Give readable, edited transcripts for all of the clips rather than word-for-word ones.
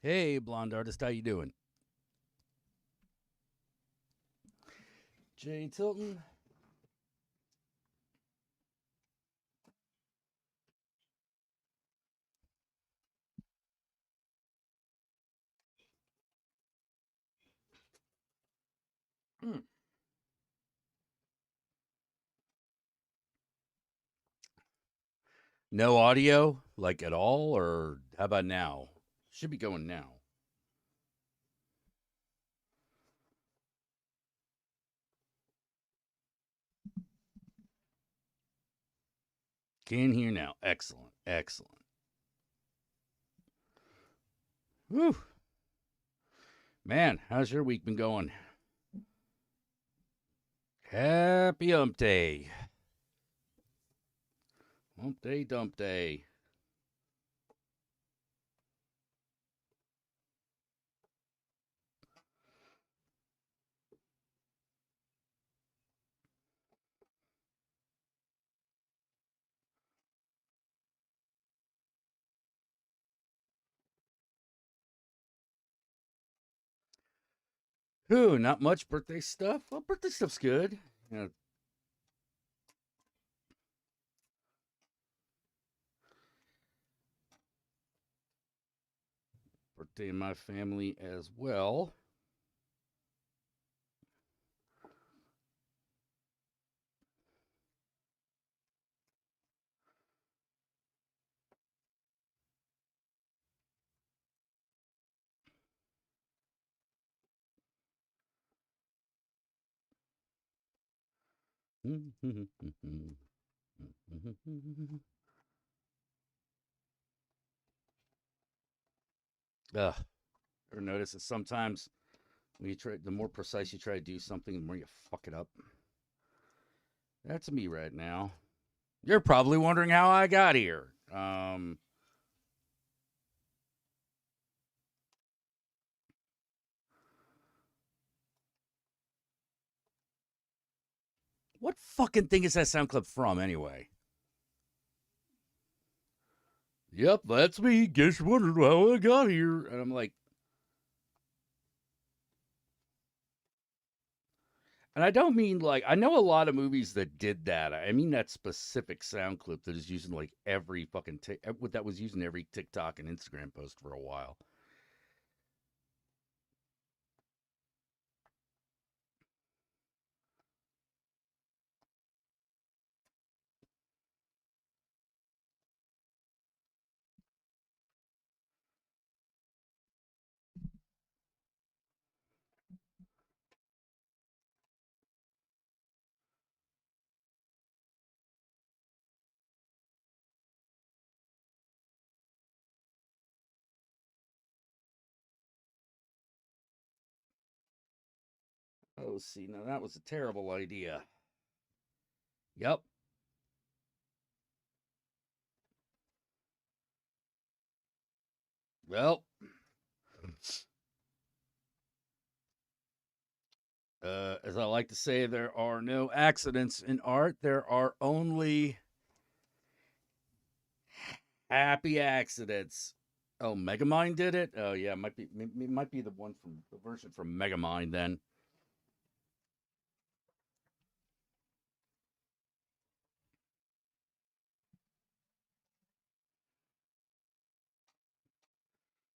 Hey, blonde artist, how you doing? Jay Tilton. Hmm. No audio, like at all, or how about now? Should be going now. Can hear now. Excellent, excellent. Whew, man, how's your week been going? Happy Hump Day, Hump Day, Dump Day. Whew, not much birthday stuff. Well, birthday stuff's good. You know, birthday in my family as well. Ugh, ever notice that sometimes when you try, the more precise you try to do something, the more you fuck it up. That's me right now. You're probably wondering how I got here. What fucking thing is that sound clip from anyway? Yep, that's me. Guess you wondered how I got here. And I'm like, and I don't mean like I know a lot of movies that did that. I mean that specific sound clip that is using like every fucking that was using every TikTok and Instagram post for a while. Oh, see, now that was a terrible idea. Yep. Well, as I like to say, there are no accidents in art. There are only happy accidents. Oh, Megamind did it. Oh yeah, might be the one from the version from Megamind. Then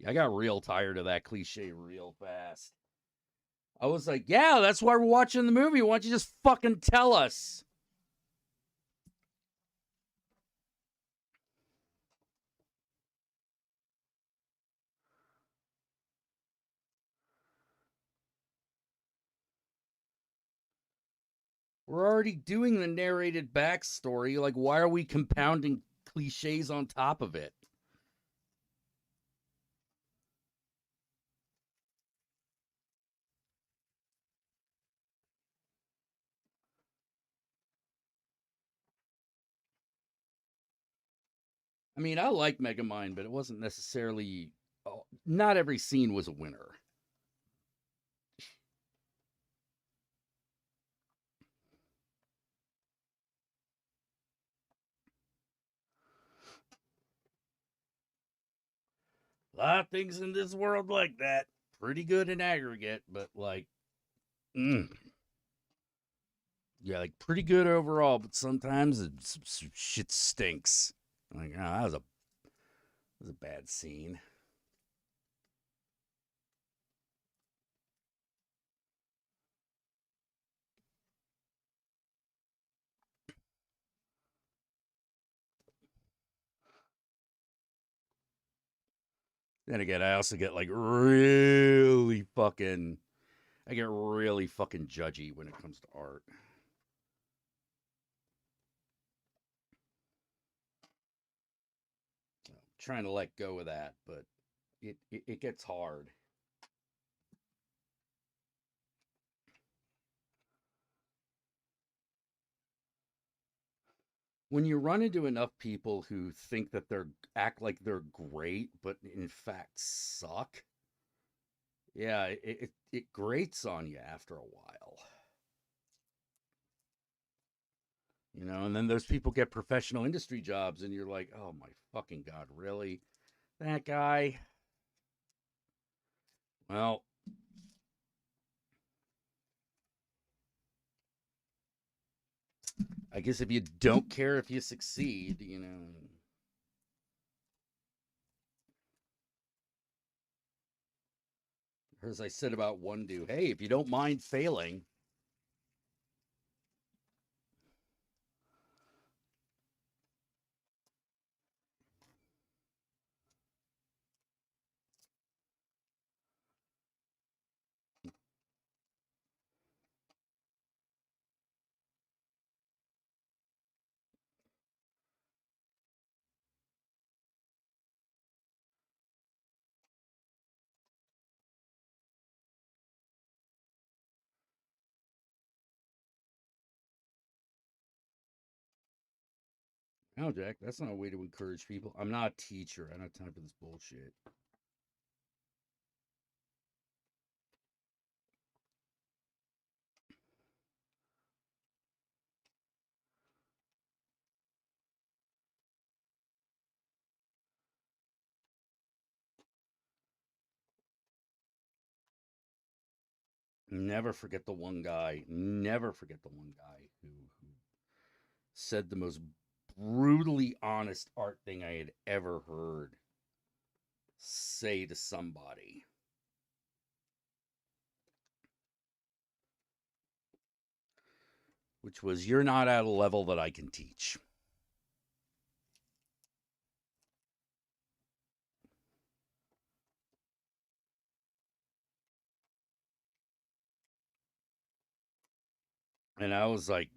I got real tired of that cliche real fast. I was like, yeah, that's why we're watching the movie. Why don't you just fucking tell us? We're already doing the narrated backstory. Like, why are we compounding cliches on top of it? I mean, I like Megamind, but it wasn't necessarily. Oh, not every scene was a winner. lot of things in this world like that. Pretty good in aggregate, but like, mm, yeah, like pretty good overall. But sometimes shit stinks. Like, oh, that was a bad scene. Then again, I also get like really fucking. I get really fucking judgy when it comes to art. I'm trying to let go of that, but it gets hard. When you run into enough people who think that they're act like they're great, but in fact suck, yeah, it grates on you after a while. And then those people get professional industry jobs, and you're like, oh my fucking god, really? That guy? Well, I guess if you don't care if you succeed. As I said about one dude, hey, if you don't mind failing, no, Jack, that's not a way to encourage people. I'm not a teacher. I don't have time for this bullshit. Never forget the one guy. Never forget the one guy who said the most brutally honest art thing I had ever heard say to somebody, which was, "You're not at a level that I can teach." And I was like,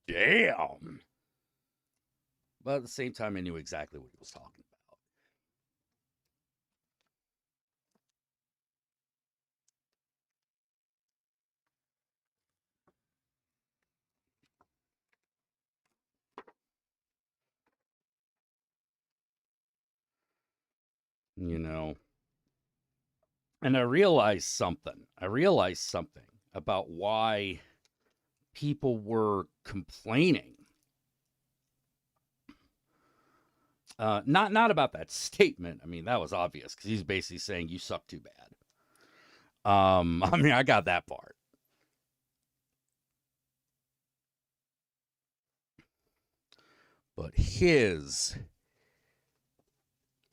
damn. But at the same time, I knew exactly what he was talking about. You know, and I realized something. I realized something about why people were complaining. Not about that statement. I mean, that was obvious because he's basically saying you suck too bad. I mean, I got that part. But his,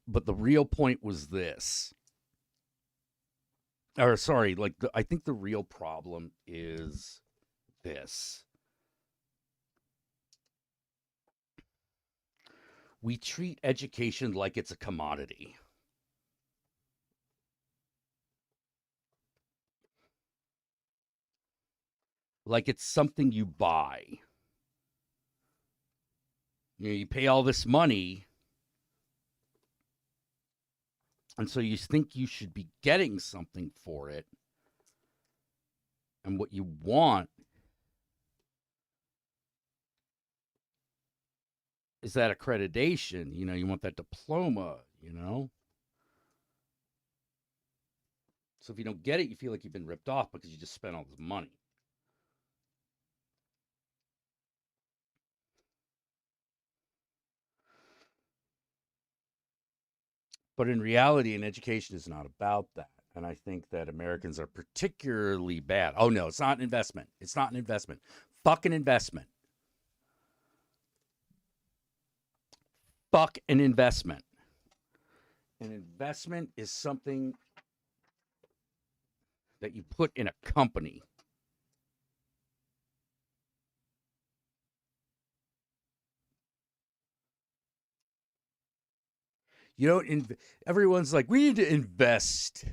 but the real point was this. Or sorry, like I think the real problem is this. We treat education like it's a commodity. Like it's something you buy. You pay all this money, and so you think you should be getting something for it. And what you want is that accreditation. You want that diploma. So if you don't get it, you feel like you've been ripped off because you just spent all this money. But in reality, an education is not about that. And I think that Americans are particularly bad. Oh, no, it's not an investment. It's not an investment. Fuck an investment. Fuck an investment. An investment is something that you put in a company. You don't. Everyone's like, we need to invest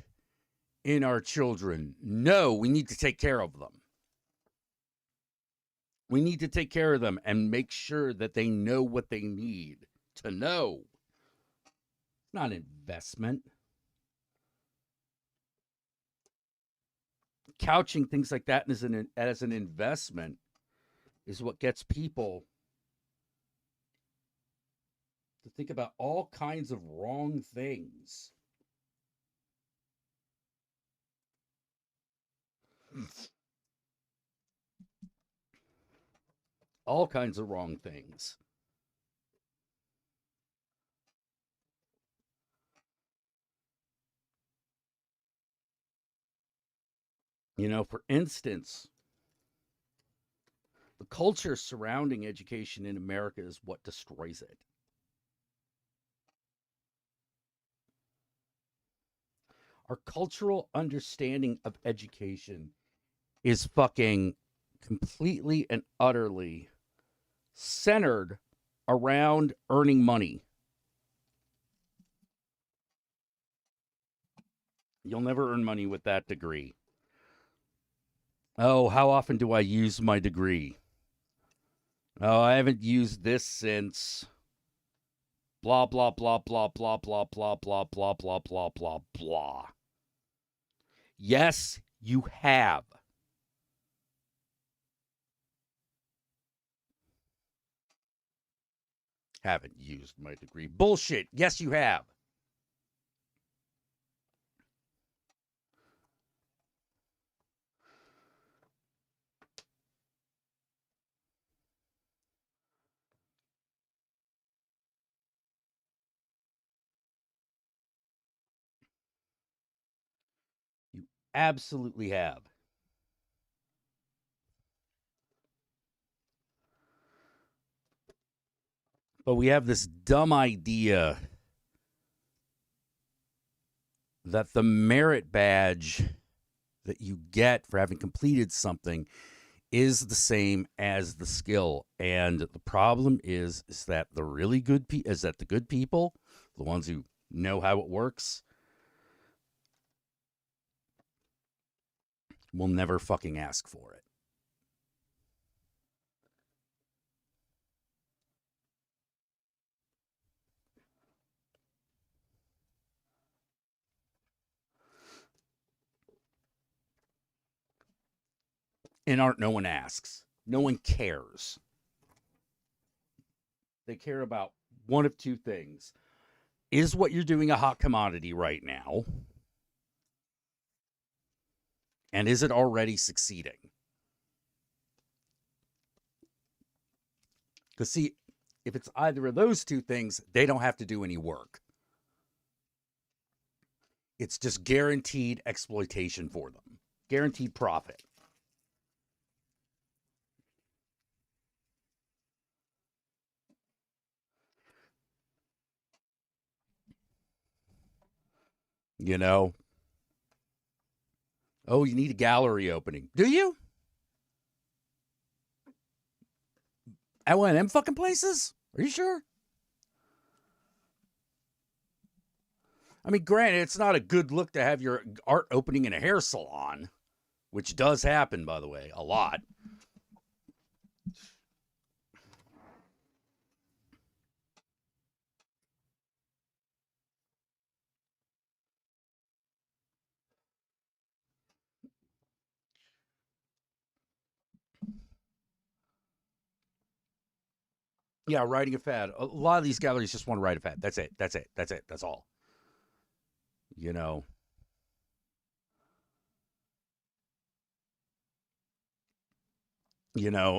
in our children. No, we need to take care of them. We need to take care of them and make sure that they know what they need to know. It's not an investment. Couching things like that as an investment is what gets people to think about all kinds of wrong things. All kinds of wrong things. For instance, the culture surrounding education in America is what destroys it. Our cultural understanding of education is fucking completely and utterly centered around earning money. You'll never earn money with that degree. Oh, how often do I use my degree? Oh, I haven't used this since blah, blah, blah, blah, blah, blah, blah, blah, blah, blah, blah, blah, blah. Yes, you have. Haven't used my degree. Bullshit. Yes, you have. You absolutely have. But we have this dumb idea that the merit badge that you get for having completed something is the same as the skill. And the problem is that the really good is that the good people, the ones who know how it works, will never fucking ask for it. In art, no one asks. No one cares. They care about one of two things. Is what you're doing a hot commodity right now? And is it already succeeding? Because, see, if it's either of those two things, they don't have to do any work. It's just guaranteed exploitation for them, guaranteed profit. You know, oh, you need a gallery opening. Do you? At one of them fucking places? Are you sure? I mean, granted, it's not a good look to have your art opening in a hair salon, which does happen, by the way, a lot. Yeah, writing a fad. A lot of these galleries just want to write a fad. That's it. That's it. That's it. That's all. You know,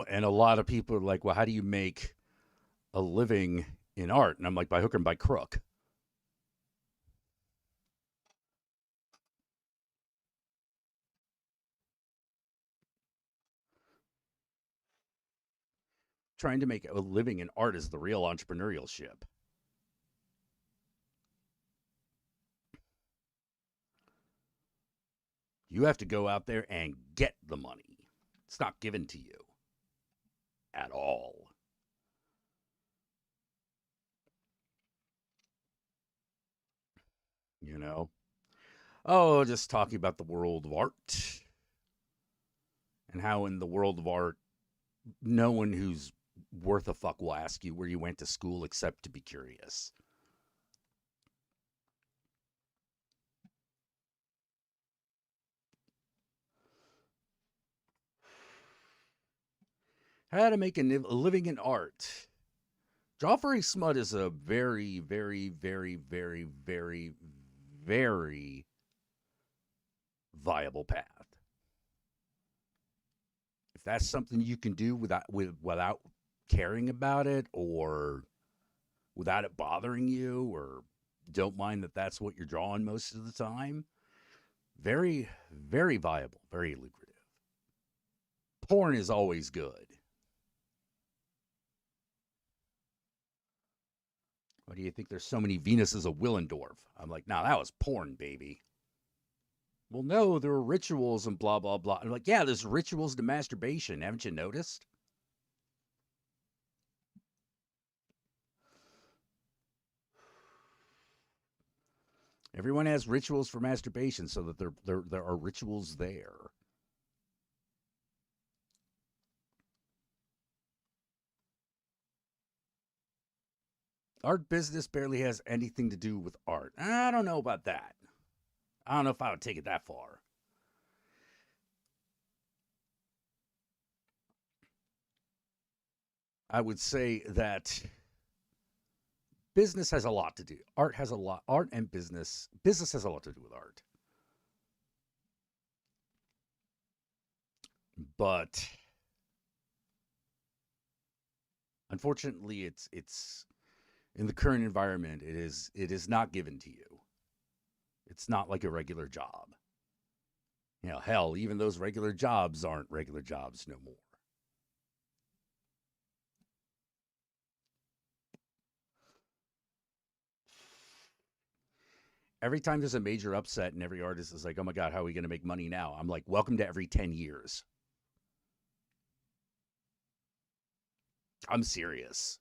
and a lot of people are like, well, how do you make a living in art? And I'm like, by hook and by crook. Trying to make a living in art is the real entrepreneurial ship. You have to go out there and get the money. It's not given to you at all. You know? Oh, just talking about the world of art and how in the world of art, no one who's worth a fuck will ask you where you went to school except to be curious. How to make a living in art. Joffrey Smut is a very, very, very, very, very, very viable path. If that's something you can do without caring about it, or without it bothering you, or don't mind that that's what you're drawing most of the time, very, very viable, very lucrative. Porn is always good. Why do you think there's so many Venuses of Willendorf? I'm like, nah, that was porn, baby. Well, no, there are rituals and blah, blah, blah. I'm like, yeah, there's rituals to masturbation. Haven't you noticed? Everyone has rituals for masturbation so that there are rituals there. Art business barely has anything to do with art. I don't know about that. I don't know if I would take it that far. I would say that business has a lot to do. Art and business has a lot to do with art. But unfortunately, it's in the current environment, it is not given to you. It's not like a regular job. Hell, even those regular jobs aren't regular jobs no more. Every time there's a major upset and every artist is like, "Oh my god, how are we going to make money now?" I'm like, "Welcome to every 10 years." I'm serious.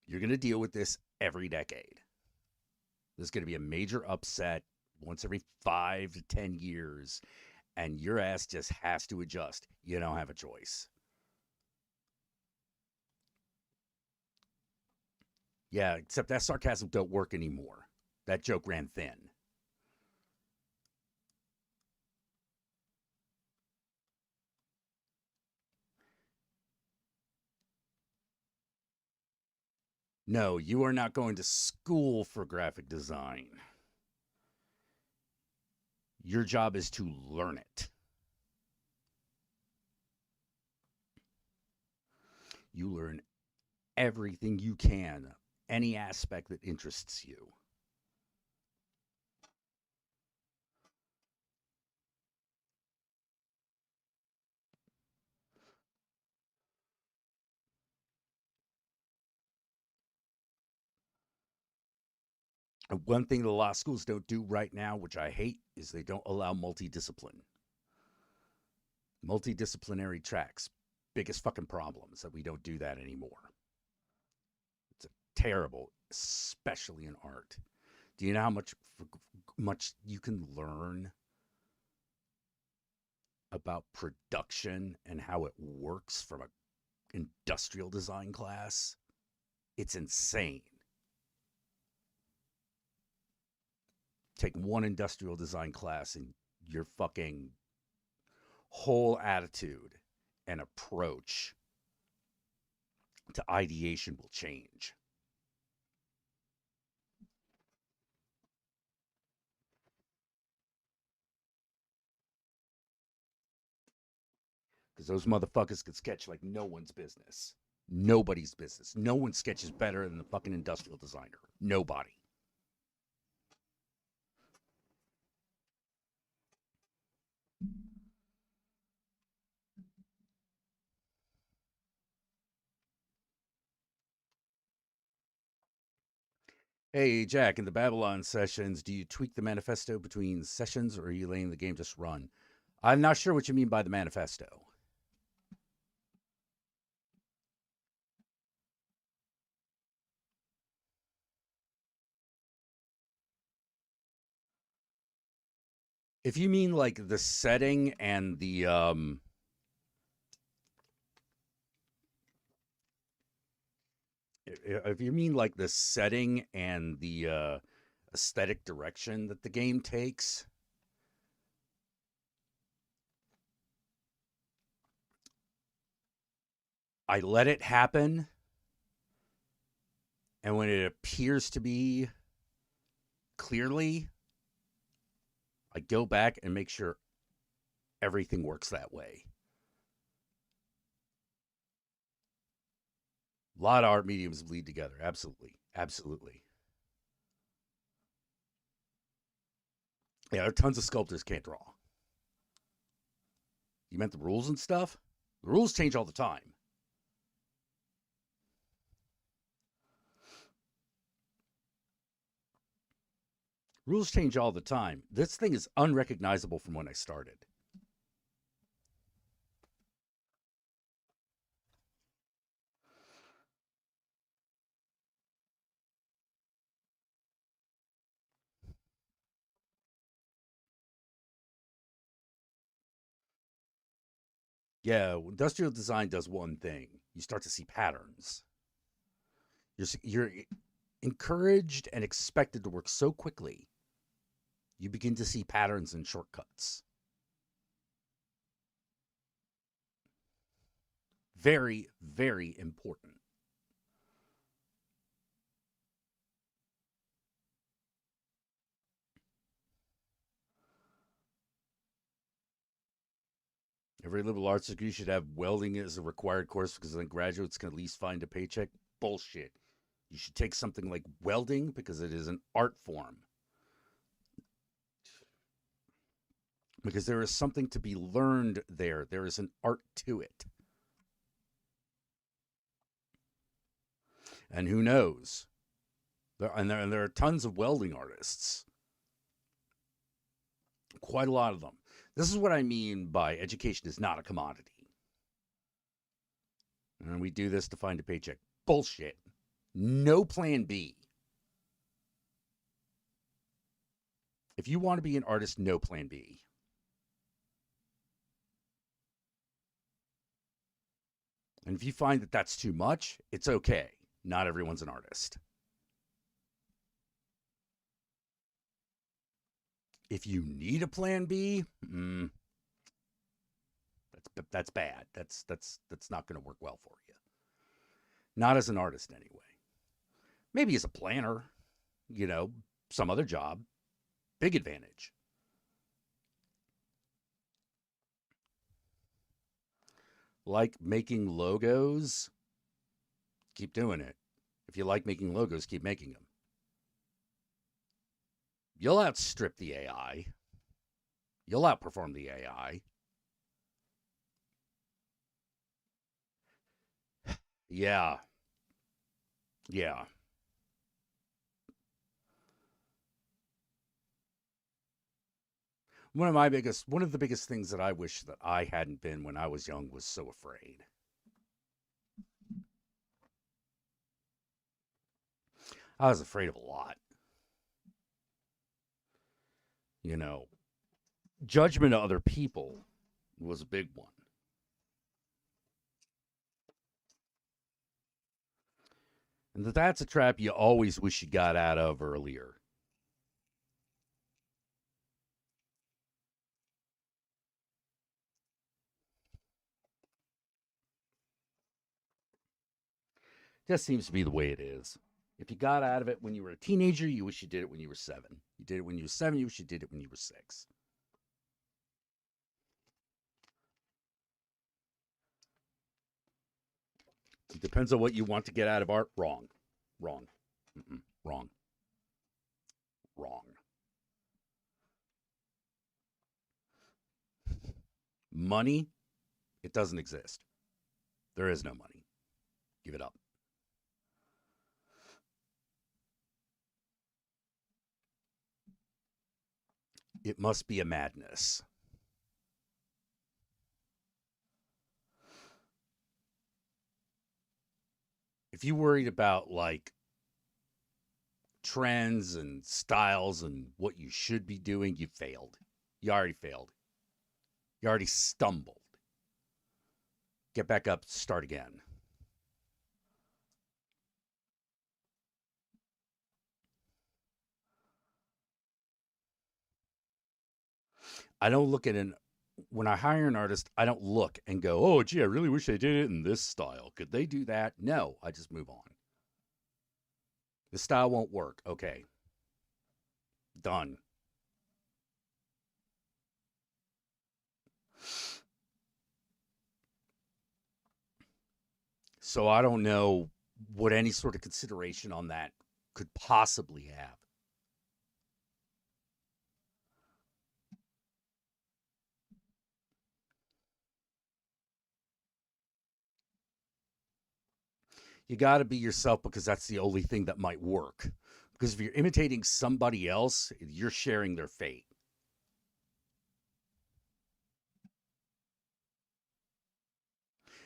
You're going to deal with this every decade. There's going to be a major upset once every 5 to 10 years, and your ass just has to adjust. You don't have a choice. Yeah, except that sarcasm don't work anymore. That joke ran thin. No, you are not going to school for graphic design. Your job is to learn it. You learn everything you can, any aspect that interests you. One thing the law schools don't do right now, which I hate, is they don't allow multidisciplinary tracks. Biggest fucking problems that we don't do that anymore. It's terrible, especially in art. Do you know how much you can learn about production and how it works from a industrial design class? It's insane. Take one industrial design class and your fucking whole attitude and approach to ideation will change. Because those motherfuckers could sketch like no one's business. Nobody's business. No one sketches better than the fucking industrial designer. Nobody. Hey, Jack, in the Babylon sessions, do you tweak the manifesto between sessions or are you letting the game just run? I'm not sure what you mean by the manifesto. If you mean like the setting and the if you mean like the setting and the aesthetic direction that the game takes, I let it happen, and when it appears to be clearly, I go back and make sure everything works that way. A lot of art mediums bleed together. Absolutely. Absolutely. Yeah, there are tons of sculptors can't draw. You meant the rules and stuff? The rules change all the time. Rules change all the time. This thing is unrecognizable from when I started. Yeah, industrial design does one thing. You start to see patterns. You're encouraged and expected to work so quickly. You begin to see patterns and shortcuts. Very, very important. Every liberal arts degree should have welding as a required course because then graduates can at least find a paycheck. Bullshit. You should take something like welding because it is an art form. Because there is something to be learned there. There is an art to it. And who knows? There are tons of welding artists. Quite a lot of them. This is what I mean by education is not a commodity. And we do this to find a paycheck. Bullshit. No plan B. If you want to be an artist, no plan B. And if you find that that's too much, it's okay. Not everyone's an artist. If you need a plan B, that's bad. That's not going to work well for you. Not as an artist anyway. Maybe as a planner, you know, some other job, big advantage. Like making logos, keep doing it. If you like making logos, keep making them. You'll outstrip the AI. You'll outperform the AI. Yeah. Yeah. One of the biggest things that I wish that I hadn't been when I was young was so afraid. I was afraid of a lot. You know, judgment of other people was a big one. And that's a trap you always wish you got out of earlier. Just seems to be the way it is. If you got out of it when you were a teenager, you wish you did it when you were 7. You did it when you were 7, you wish you did it when you were 6. It depends on what you want to get out of art. Wrong. Wrong. Wrong. Wrong. Money, it doesn't exist. There is no money. Give it up. It must be a madness. If you worried about like trends and styles and what you should be doing, you failed. You already failed. You already stumbled. Get back up, start again. I don't look at an when I hire an artist, I don't look and go, "Oh, gee, I really wish they did it in this style. Could they do that?" No, I just move on. The style won't work. Okay, done. So I don't know what any sort of consideration on that could possibly have. You got to be yourself because that's the only thing that might work. Because if you're imitating somebody else, you're sharing their fate.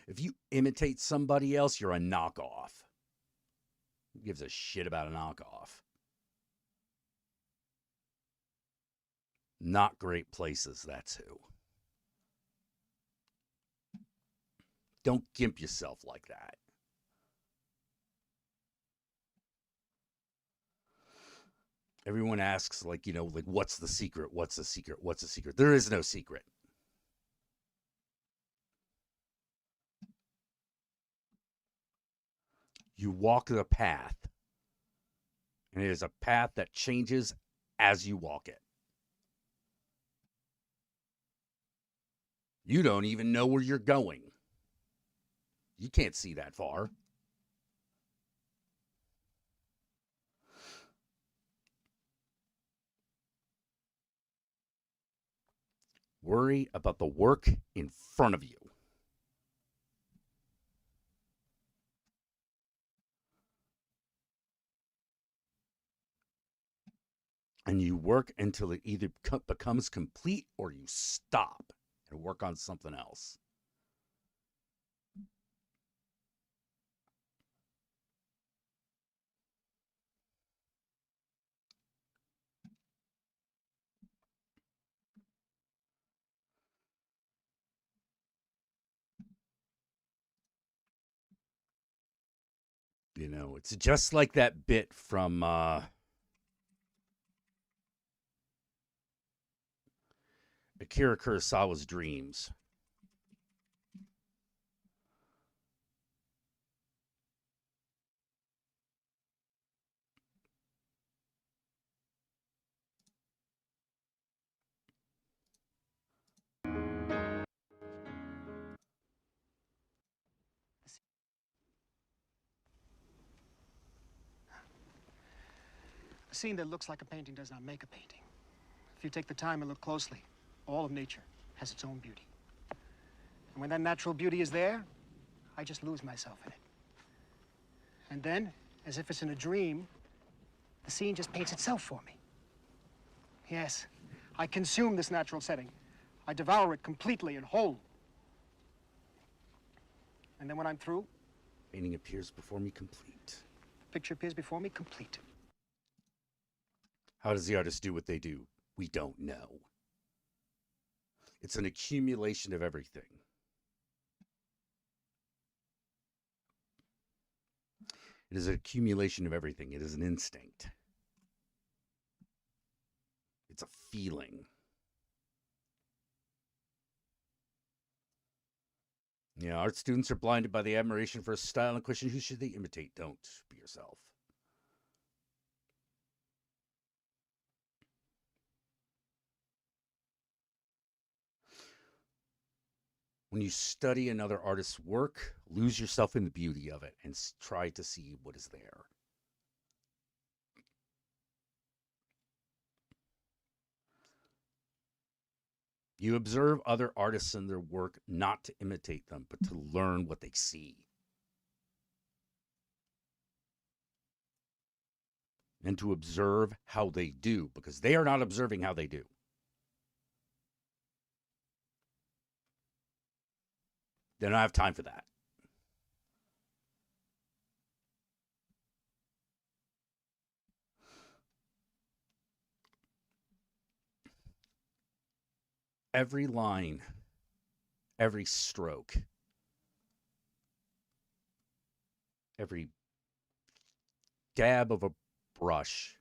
If you imitate somebody else, you're a knockoff. Who gives a shit about a knockoff? Not great places, that's who. Don't gimp yourself like that. Everyone asks, like, like, what's the secret? What's the secret? What's the secret? There is no secret. You walk the path, and it is a path that changes as you walk it. You don't even know where you're going. You can't see that far. Worry about the work in front of you. And you work until it either becomes complete or you stop and work on something else. It's just like that bit from Akira Kurosawa's Dreams. A scene that looks like a painting does not make a painting. If you take the time and look closely, all of nature has its own beauty. And when that natural beauty is there, I just lose myself in it. And then, as if it's in a dream, the scene just paints itself for me. Yes, I consume this natural setting. I devour it completely and whole. And then when I'm through, Painting appears before me complete. the picture appears before me complete. How does the artist do what they do? We don't know. It's an accumulation of everything. It is an accumulation of everything. It is an instinct. It's a feeling. Art students are blinded by the admiration for a style and question who should they imitate? Don't be yourself. When you study another artist's work, lose yourself in the beauty of it and try to see what is there. You observe other artists and their work not to imitate them, but to learn what they see. And to observe how they do, because they are not observing how they do. They don't have time for that. Every line, every stroke, every dab of a brush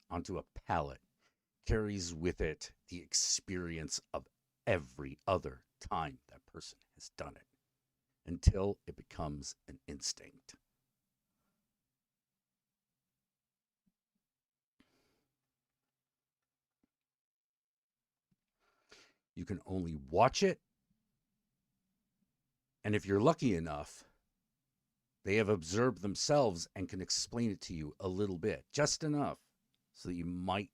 onto a palette carries with it the experience of every other time that person has done it until it becomes an instinct. You can only watch it, and if you're lucky enough, they have observed themselves and can explain it to you a little bit, just enough, so that you might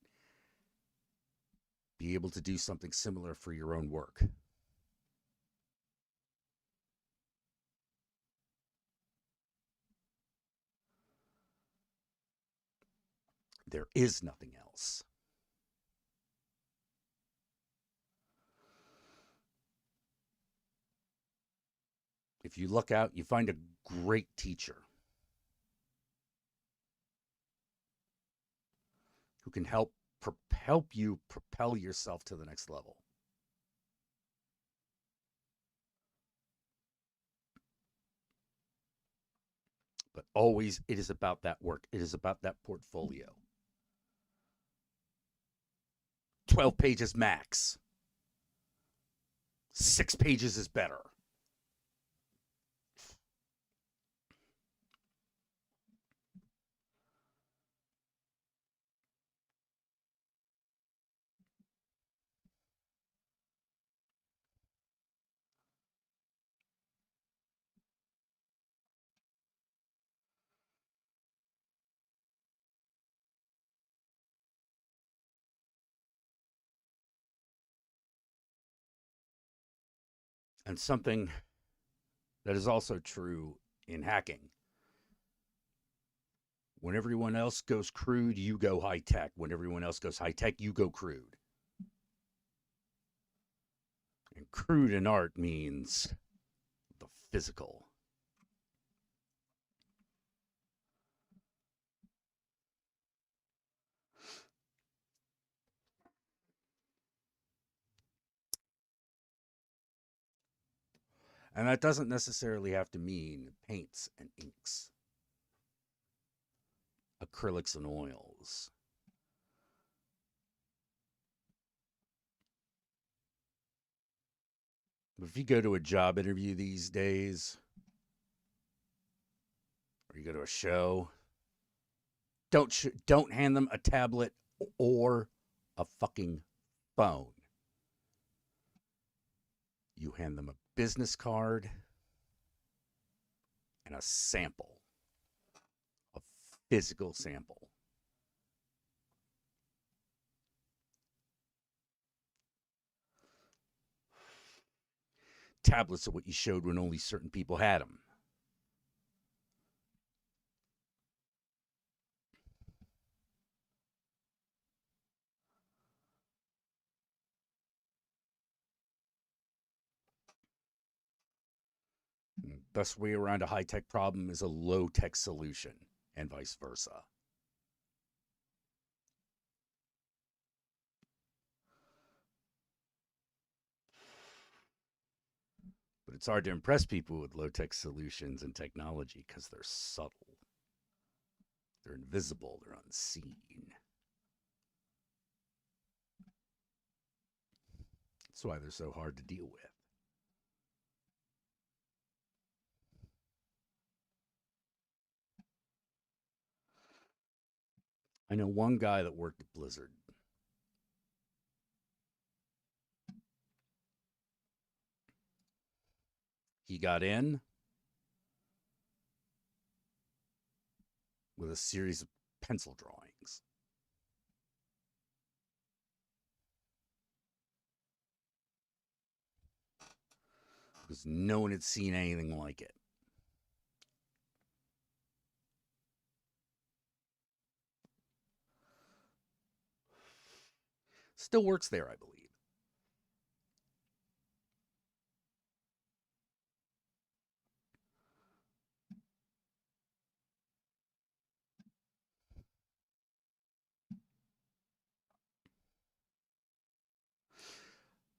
be able to do something similar for your own work. There is nothing else. If you look out, you find a great teacher who can help you propel yourself to the next level. But always, it is about that work. It is about that portfolio. 12 pages max. 6 pages is better. And something that is also true in hacking. When everyone else goes crude, you go high tech. When everyone else goes high tech, you go crude. And crude in art means the physical. And that doesn't necessarily have to mean paints and inks, acrylics and oils. But if you go to a job interview these days, or you go to a show, don't hand them a tablet or a fucking phone. You hand them a business card and a sample, a physical sample. Tablets are what you showed when only certain people had them. Best way around a high tech problem is a low tech solution, and vice versa. But it's hard to impress people with low tech solutions and technology because they're subtle, they're invisible, they're unseen. That's why they're so hard to deal with. I know one guy that worked at Blizzard. He got in with a series of pencil drawings. Because no one had seen anything like it. Still works there, I believe.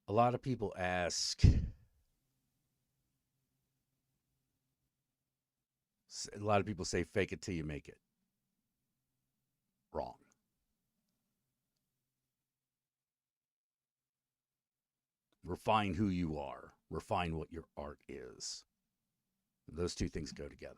A lot of people ask, a lot of people say, fake it till you make it. Wrong. Refine who you are, refine what your art is. Those two things go together.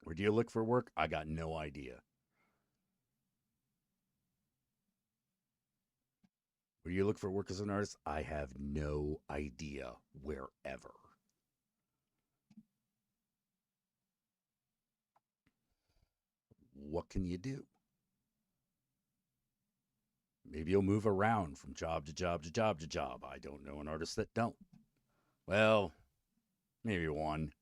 Where do you look for work? I got no idea. Where do you look for work as an artist? I have no idea wherever. What can you do? Maybe you'll move around from job to job to job to job. I don't know an artist that don't. Well, maybe one.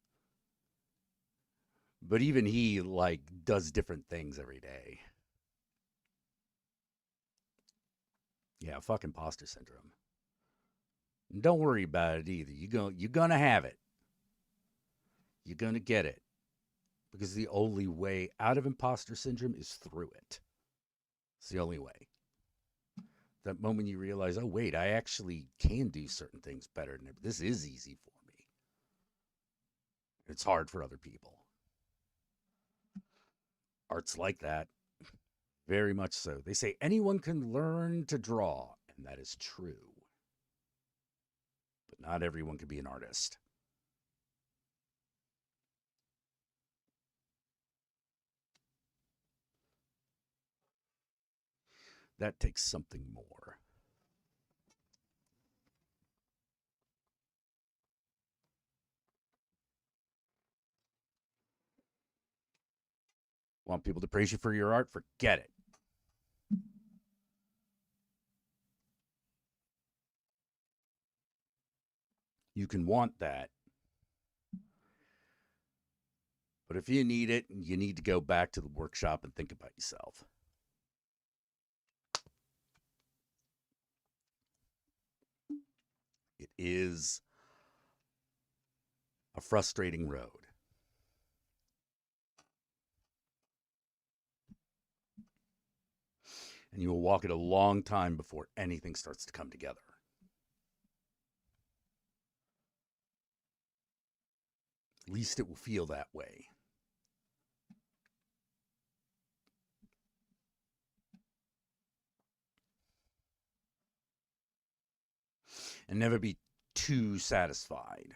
But even he like does different things every day. Yeah, fuck imposter syndrome. And don't worry about it either. You're gonna have it. You're gonna get it. Because the only way out of imposter syndrome is through it. It's the only way. That moment you realize, oh wait, I actually can do certain things better than it. This is easy for me. It's hard for other people. Art's like that. Very much so. They say anyone can learn to draw, and that is true. But not everyone can be an artist. That takes something more. Want people to praise you for your art? Forget it. You can want that. But if you need it, you need to go back to the workshop and think about yourself. It is a frustrating road. And you will walk it a long time before anything starts to come together. At least it will feel that way. And never be too satisfied.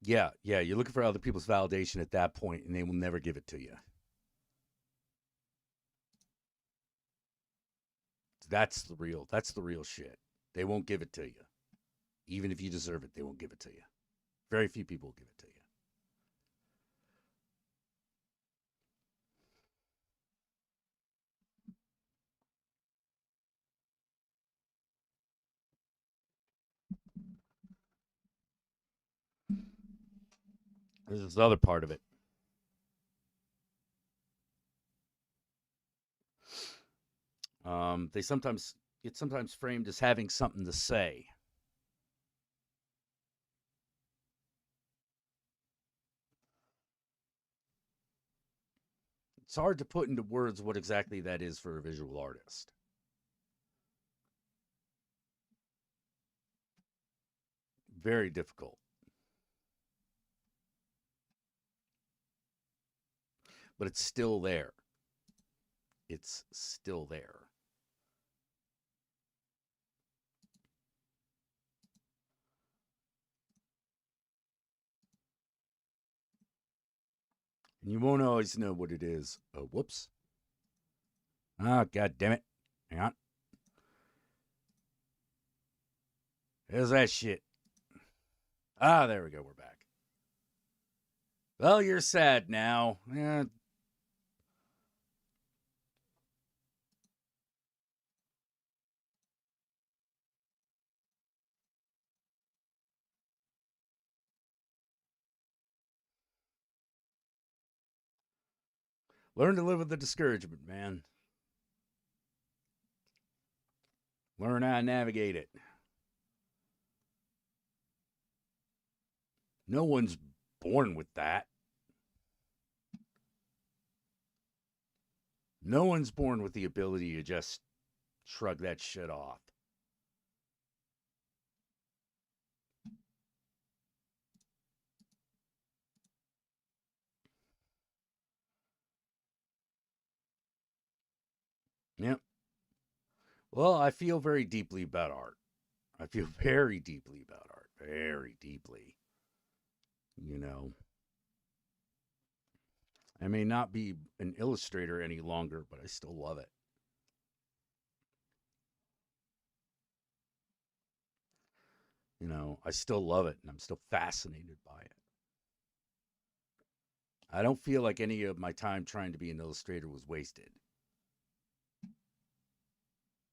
Yeah, yeah, you're looking for other people's validation at that point, and they will never give it to you. That's the real shit. They won't give it to you. Even if you deserve it, they won't give it to you. Very few people will give it to you. This is the other part of it. They sometimes it's sometimes framed as having something to say. It's hard to put into words what exactly that is for a visual artist. Very difficult. But it's still there. It's still there. And you won't always know what it is. Oh, whoops. Ah, god damn it. Hang on. There's that shit. Ah, there we go. We're back. Well, you're sad now. Learn to live with the discouragement, man. Learn how to navigate it. No one's born with that. No one's born with the ability to just shrug that shit off. Yep. Well, I feel very deeply about art. I feel very deeply about art. Very deeply. You know, I may not be an illustrator any longer, but I still love it. I still love it and I'm still fascinated by it. I don't feel like any of my time trying to be an illustrator was wasted.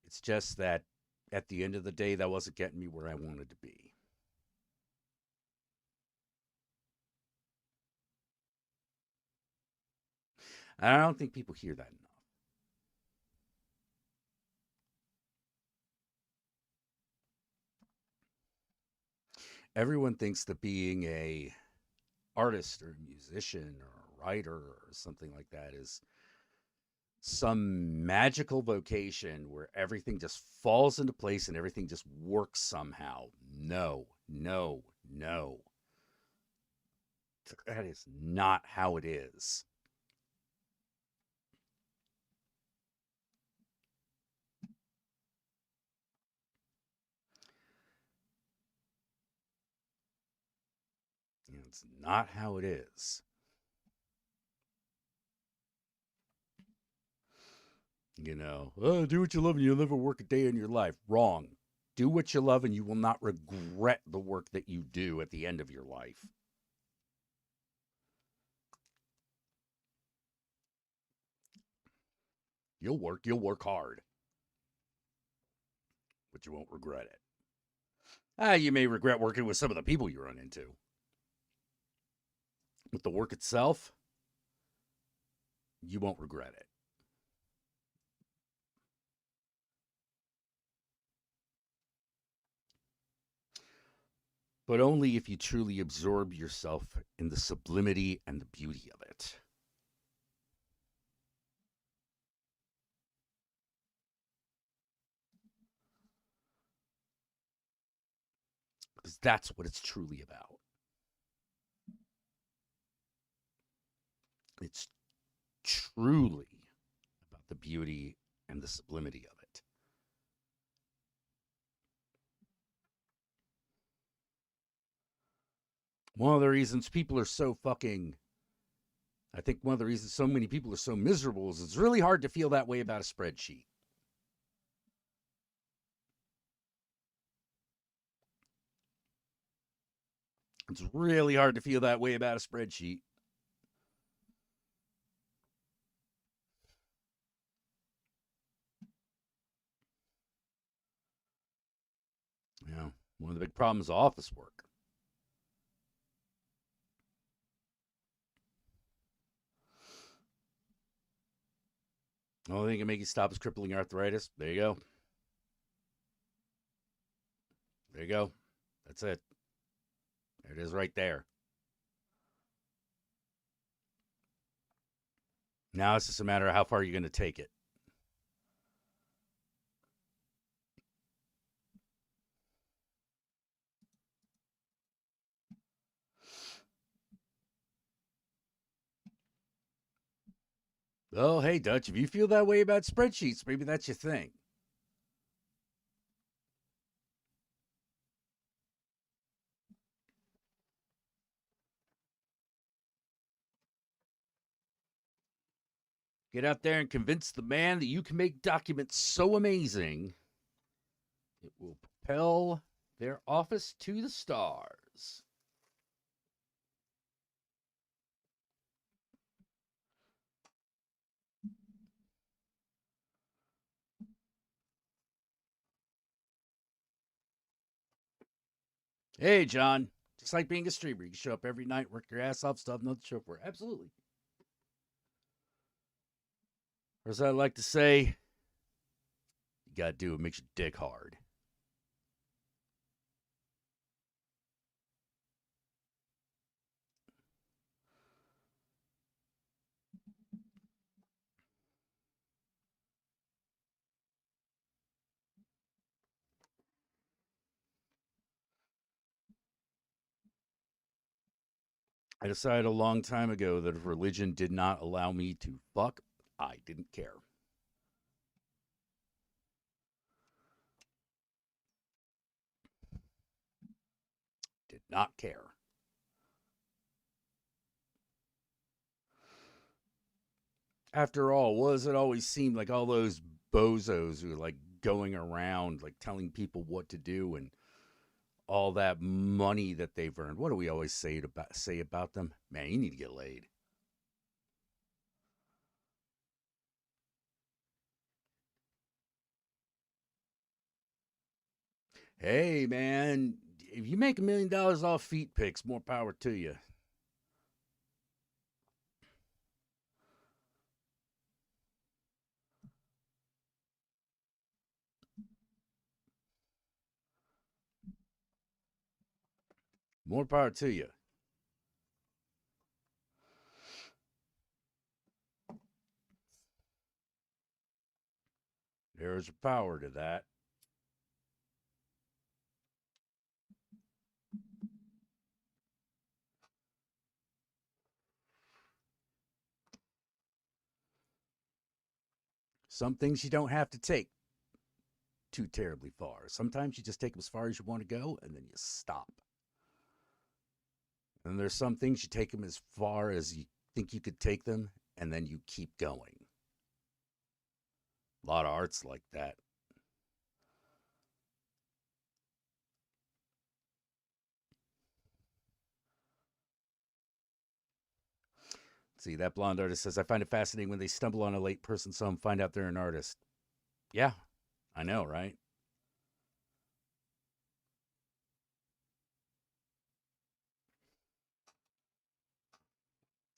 It's just that at the end of the day, that wasn't getting me where I wanted to be. And I don't think people hear that enough. Everyone thinks that being a artist or a musician or a writer or something like that is some magical vocation where everything just falls into place and everything just works somehow. No, no, no. That is not how it is. It's not how it is. Oh, do what you love and you'll never work a day in your life. Wrong. Do what you love and you will not regret the work that you do at the end of your life. You'll work hard, but you won't regret it. You may regret working with some of the people you run into. With the work itself, you won't regret it. But only if you truly absorb yourself in the sublimity and the beauty of it. Because that's what it's truly about. It's truly about the beauty and the sublimity of it. One of the reasons people are so fucking I think one of the reasons so many people are so miserable is it's really hard to feel that way about a spreadsheet. It's really hard to feel that way about a spreadsheet. One of the big problems is office work. The only thing that can make you stop is crippling arthritis. There you go. There you go. That's it. There it is right there. Now it's just a matter of how far you're going to take it. Oh, hey, Dutch, if you feel that way about spreadsheets, maybe that's your thing. Get out there and convince the man that you can make documents so amazing it will propel their office to the stars. Hey, John. Just like being a streamer, you can show up every night, work your ass off, stuff, nothing to show for. Absolutely. Or as I like to say, you gotta do it makes your dick hard. I decided a long time ago that if religion did not allow me to fuck, I didn't care. Did not care. After all, what does it always seem like all those bozos who are like going around like telling people what to do and all that money that they've earned? What do we always say about them? Man, you need to get laid. Hey, man, if you make $1 million off feet pics, more power to you. More power to you. There's a power to that. Some things you don't have to take too terribly far. Sometimes you just take them as far as you want to go and then you stop. And there's some things you take them as far as you think you could take them and then you keep going. A lot of arts like that. See, that blonde artist says, I find it fascinating when they stumble on a late person, so find out they're an artist. Yeah, I know, right?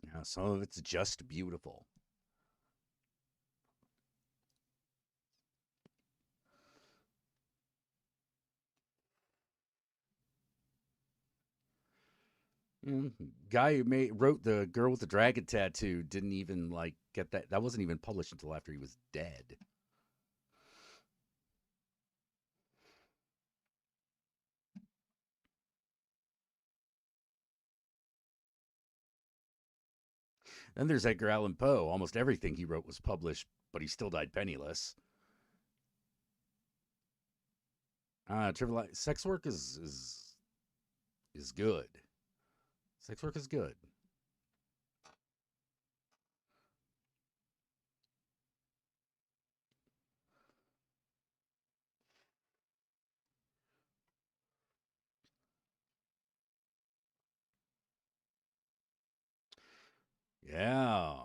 Yeah, some of it's just beautiful. Guy who wrote the girl with the dragon tattoo didn't even like get that. That wasn't even published until after he was dead. Then there's Edgar Allan Poe. Almost everything he wrote was published, but he still died penniless. Sex work is good. Sex work is good. Yeah.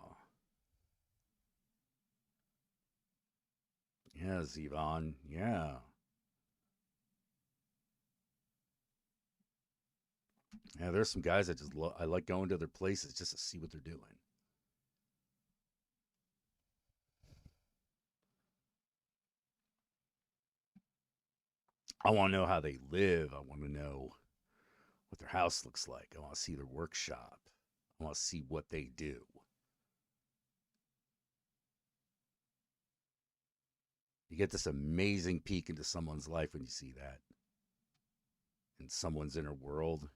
Yes, Yvonne. Yeah. Yeah, there's some guys that I like going to their places just to see what they're doing. I want to know how they live. I want to know what their house looks like. I want to see their workshop. I want to see what they do. You get this amazing peek into someone's life when you see that in someone's inner world.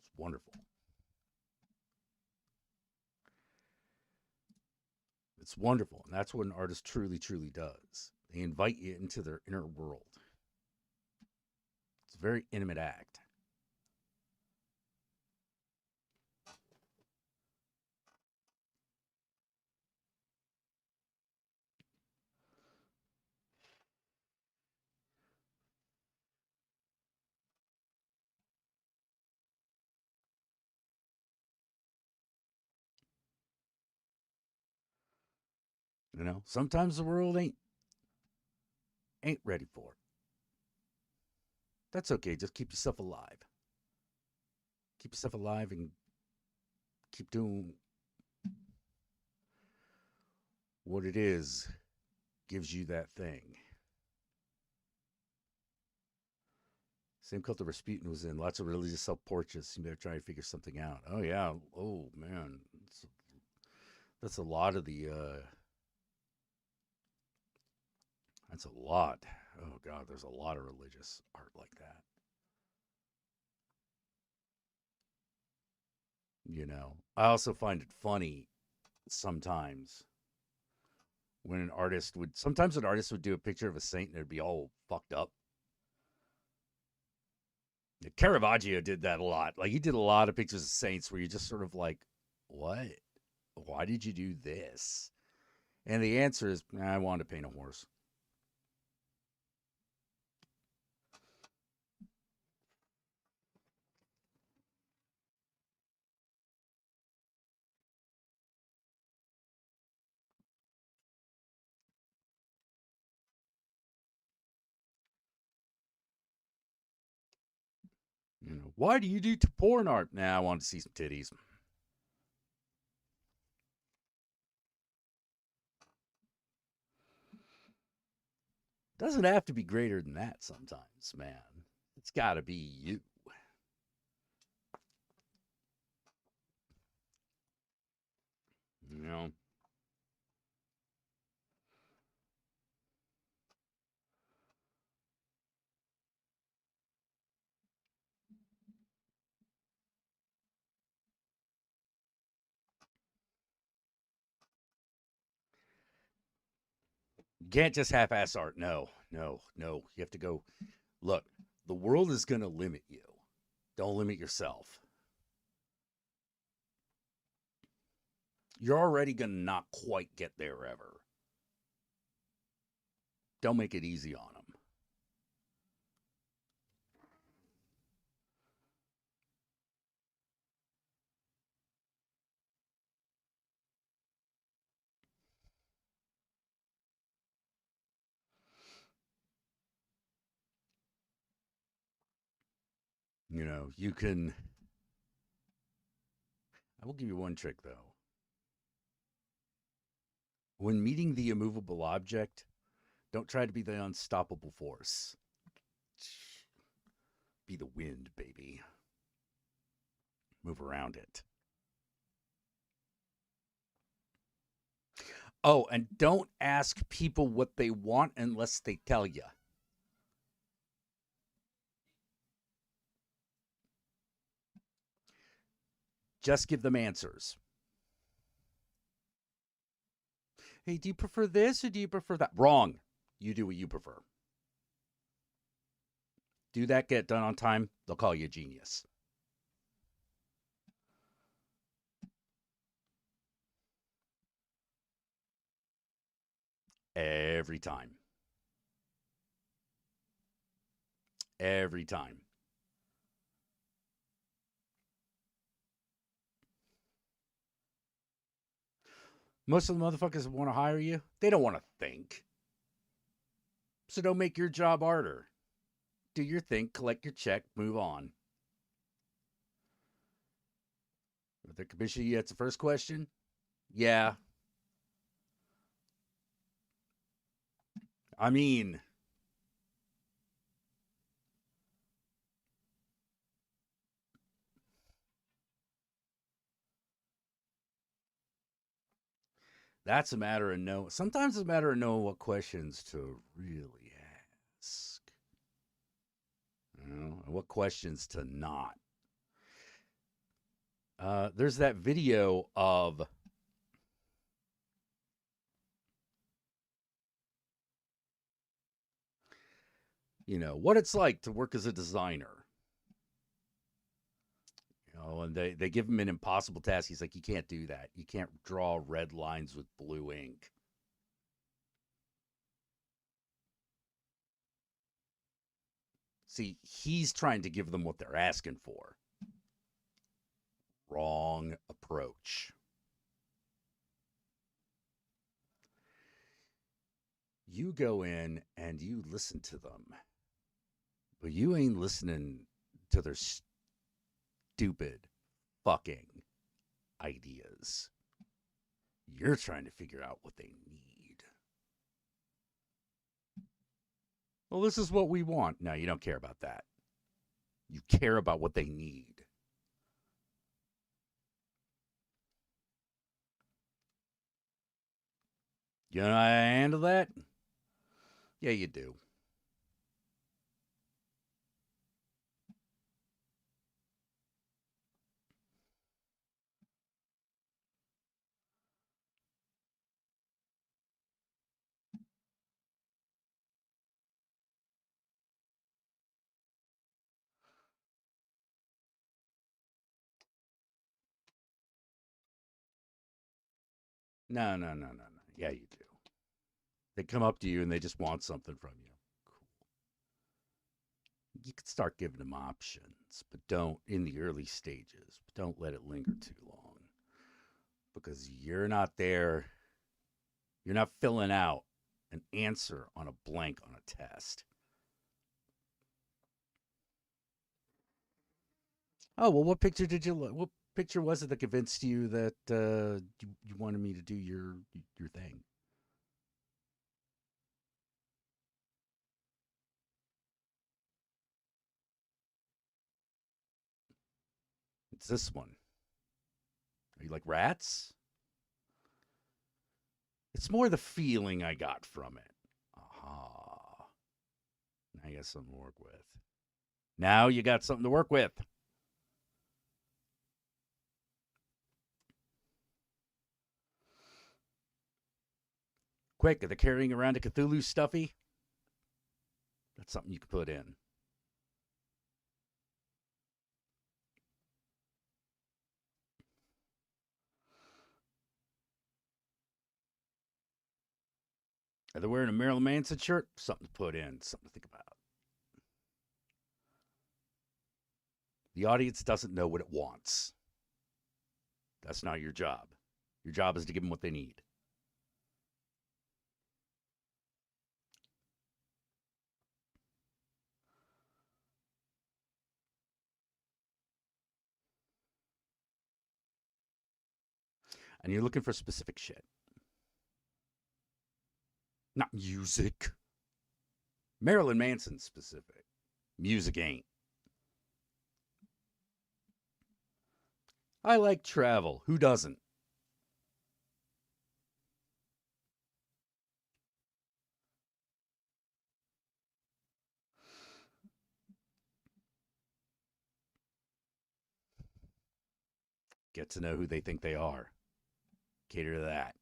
It's wonderful. It's wonderful. And that's what an artist truly, truly does. They invite you into their inner world. It's a very intimate act. You know, sometimes the world ain't ready for it. That's okay. Just keep yourself alive. Keep yourself alive and keep doing what it is gives you that thing. Same cult of Rasputin was in. Lots of religious self portraits. You better try to figure something out. Oh yeah. Oh man. That's a lot of the. That's a lot. Oh god, there's a lot of religious art like that. I also find it funny sometimes when an artist would do a picture of a saint and it'd be all fucked up. Caravaggio did that a lot. Like he did a lot of pictures of saints where you're just sort of like, what? Why did you do this? And the answer is, I wanted to paint a horse. Why do you do porn art? Nah, I wanted to see some titties. Doesn't have to be greater than that sometimes, man. It's got to be you. You know, you can't just half-ass art. No, no, no. You have to go. Look, the world is going to limit you. Don't limit yourself. You're already going to not quite get there ever. Don't make it easy on them. You can. I will give you one trick though. When meeting the immovable object, don't try to be the unstoppable force. Be the wind, baby. Move around it. Oh, and don't ask people what they want unless they tell you. Just give them answers. Hey, do you prefer this or do you prefer that? Wrong. You do what you prefer. Do that, get done on time, they'll call you a genius. Every time. Every time. Most of the motherfuckers that want to hire you, they don't want to think. So don't make your job harder. Do your thing, collect your check, move on. If they're commissioning you, that's the first question. Yeah. I mean, that's a matter of know. Sometimes it's a matter of knowing what questions to really ask. And what questions to not. There's that video of what it's like to work as a designer. And they give him an impossible task. He's like, you can't do that. You can't draw red lines with blue ink. See, he's trying to give them what they're asking for. Wrong approach. You go in and you listen to them, but you ain't listening to their stupid fucking ideas. You're trying to figure out what they need. Well, this is what we want. No, you don't care about that. You care about what they need. You know how to handle that? Yeah, you do. No, no, no, no, no. Yeah, you do. They come up to you and they just want something from you. Cool. You can start giving them options, but don't in the early stages. But don't let it linger too long because you're not there. You're not filling out an answer on a blank on a test. Oh well, what picture did you look? What picture was it that convinced you that you wanted me to do your thing? It's this one. Are you like rats? It's more the feeling I got from it. Aha. Now you got something to work with. Now you got something to work with. Quick, are they carrying around a Cthulhu stuffy? That's something you could put in. Are they wearing a Marilyn Manson shirt? Something to put in. Something to think about. The audience doesn't know what it wants. That's not your job. Your job is to give them what they need. And you're looking for specific shit, not music. Marilyn Manson specific. Music ain't. I like travel. Who doesn't? Get to know who they think they are. Cater to that.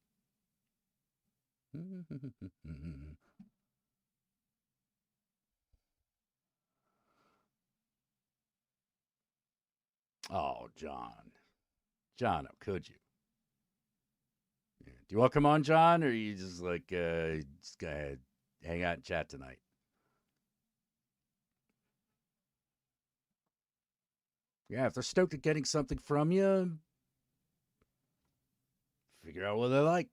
Oh, John. John, how could you? Yeah. Do you want to come on, John, or are you just like just gonna hang out and chat tonight? Yeah, if they're stoked at getting something from you, figure out what they like.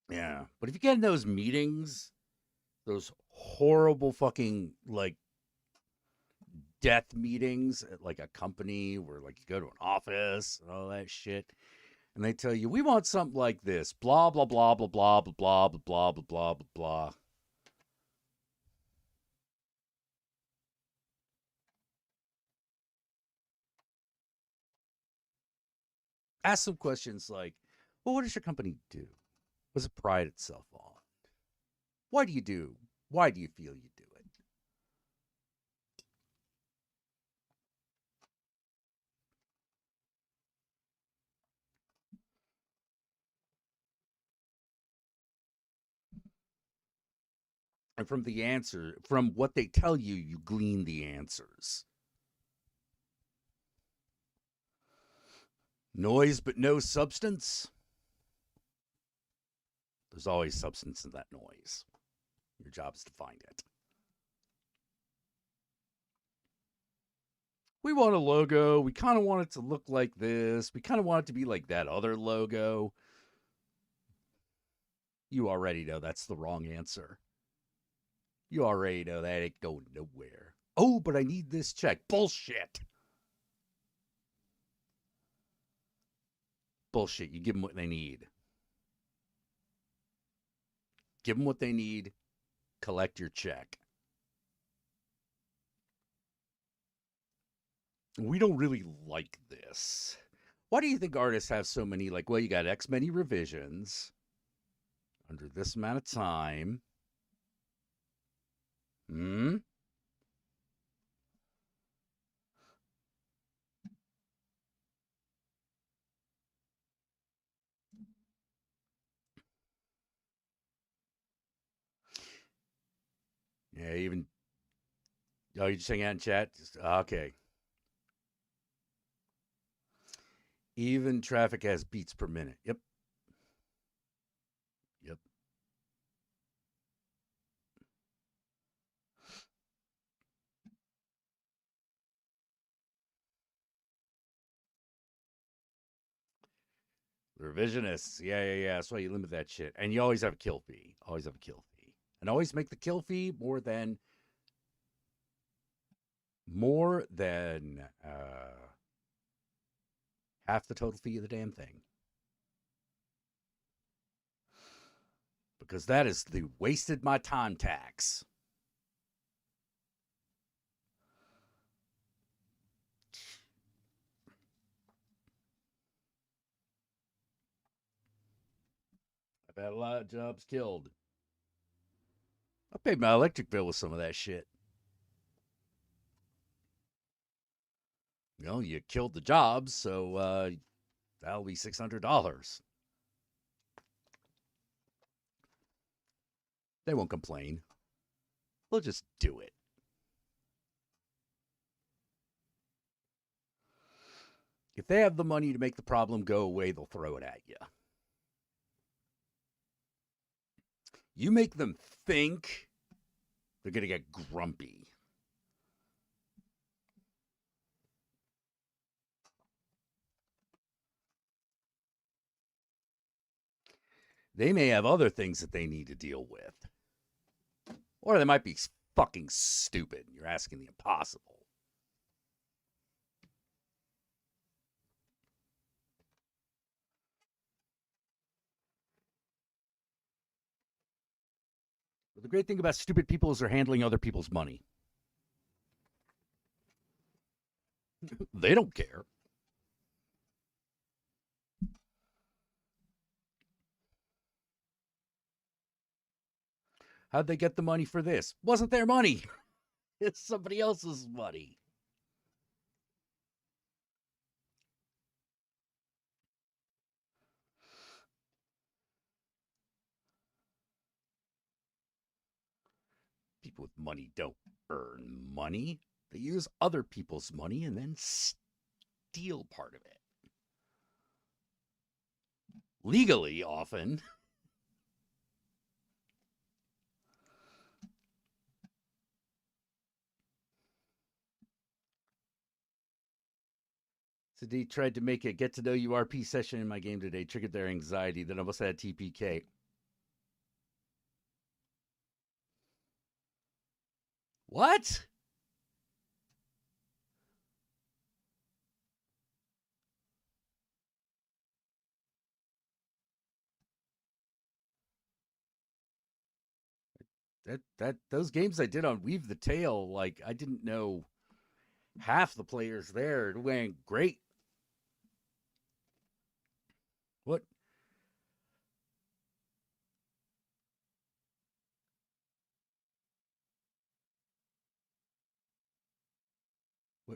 Yeah, but if you get in those meetings, those horrible fucking like death meetings at like a company where like you go to an office and all that shit, and they tell you we want something like this, blah blah blah blah blah blah blah blah blah blah blah blah blah. Ask some questions like, well, what does your company do? What does it pride itself on? Why do you do? Why do you feel you do it? And from the answer, from what they tell you, you glean the answers. Noise but no substance. There's always substance in that noise. Your job is to find it. We want a logo. We kind of want it to look like this. We kind of want it to be like that other logo. You already know that's the wrong answer. You already know that ain't going nowhere. Oh, but I need this check. Bullshit. Bullshit. You give them what they need. Give them what they need. Collect your check. We don't really like this. Why do you think artists have so many, like, well, you got X many revisions under this amount of time? Hmm? Yeah, even, oh, you just hang out in chat? Okay. Even traffic has beats per minute. Yep. Yep. Revisionists. Yeah, yeah, yeah. That's why you limit that shit. And you always have a kill fee. Always have a kill fee. And always make the kill fee more than half the total fee of the damn thing. Because that is the wasted my time tax. I've had a lot of jobs killed. I paid my electric bill with some of that shit. You know, you killed the jobs, so that'll be $600. They won't complain. They'll just do it. If they have the money to make the problem go away, they'll throw it at you. You make them think, they're going to get grumpy. They may have other things that they need to deal with. Or they might be fucking stupid. You're asking the impossible. But the great thing about stupid people is they're handling other people's money. They don't care. How'd they get the money for this? Wasn't their money. It's somebody else's money. People with money don't earn money. They use other people's money and then steal part of it. Legally, often. So they tried to make a get to know you RP session in my game today, triggered their anxiety, then almost had TPK. What? That those games I did on Weave the Tail, like I didn't know half the players there. It went great. What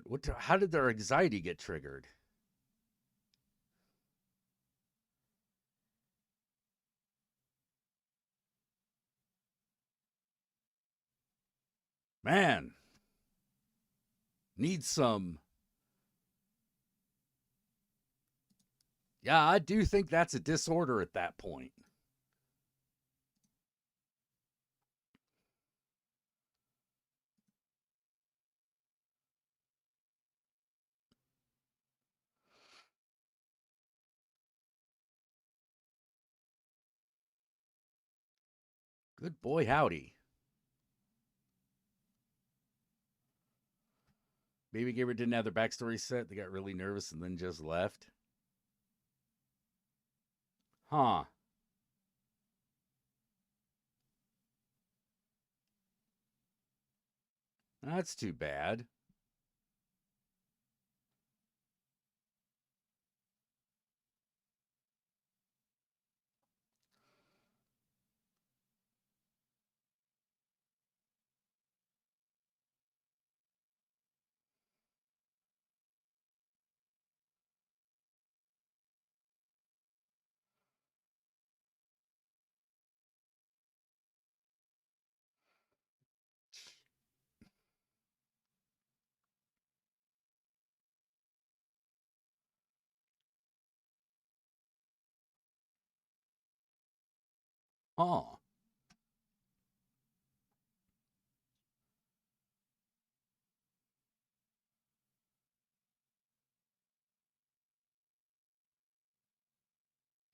what how did their anxiety get triggered? Man, needs some. Yeah, I do think that's a disorder at that point. Good boy, howdy. Baby Gamer didn't have their backstory set. They got really nervous and then just left. Huh. That's too bad. Huh.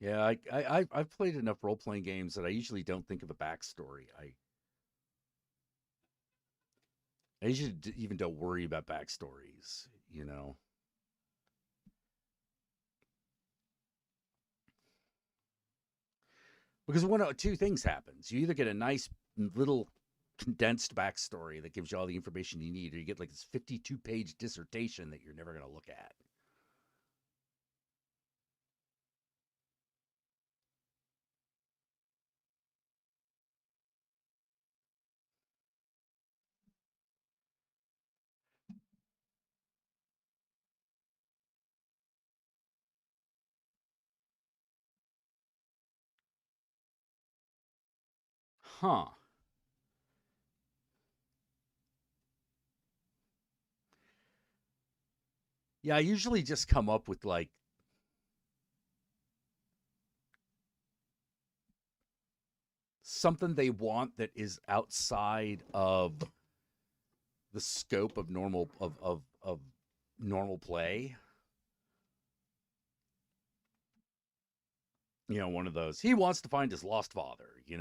Yeah, I've played enough role playing games that I usually don't think of a backstory. I usually even don't worry about backstories. You know, because one of two things happens: you either get a nice little condensed backstory that gives you all the information you need, or you get like this 52-page dissertation that you're never going to look at. Huh. Yeah, I usually just come up with like something they want that is outside of the scope of normal play. One of those. He wants to find his lost father. In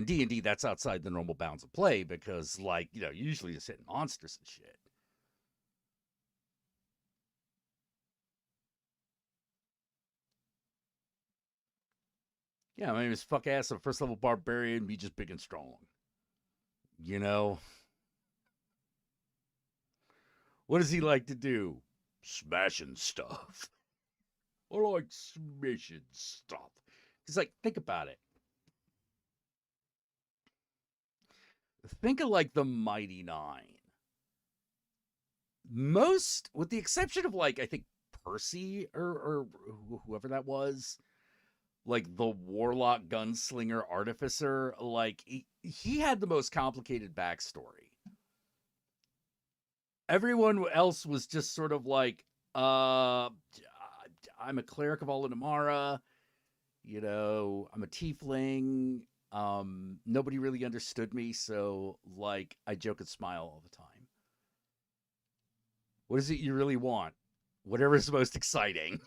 D&D that's outside the normal bounds of play because usually just hitting monsters and shit. Yeah, I mean, his fuck ass a first level barbarian, be just big and strong. You know, what does he like to do? Smashing stuff. I like smashing stuff. He's like, think about it. Think of like the Mighty Nine. Most, with the exception of like, I think Percy or whoever that was, like the warlock gunslinger artificer, like he had the most complicated backstory. Everyone else was just sort of like, I'm a cleric of Alanamara, I'm a tiefling. Nobody really understood me, so like I joke and smile all the time. What is it you really want? Whatever's most exciting.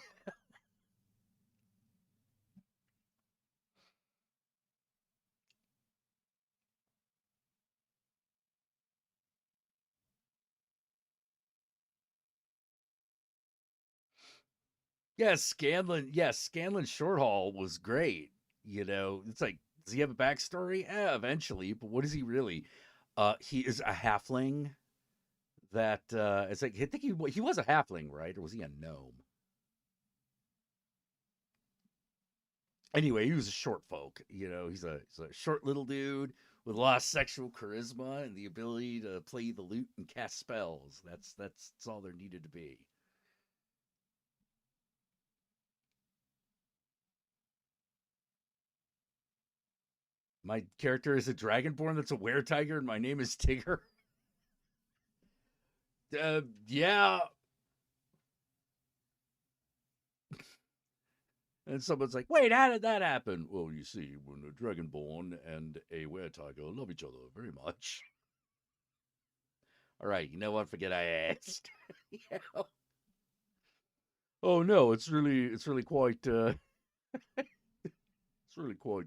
Scanlan Shorthall was great. It's like, does he have a backstory? Yeah, eventually, but what is he really? He is a halfling that it's like I think he was a halfling, right? Or was he a gnome? Anyway, he was a short folk. He's a short little dude with a lot of sexual charisma and the ability to play the lute and cast spells. That's all there needed to be. My character is a dragonborn that's a were tiger, and my name is Tigger. Yeah. And someone's like, wait, how did that happen? Well, you see, when a dragonborn and a were tiger love each other very much. All right, you know what? Forget I asked. Yeah. Oh no, it's really quite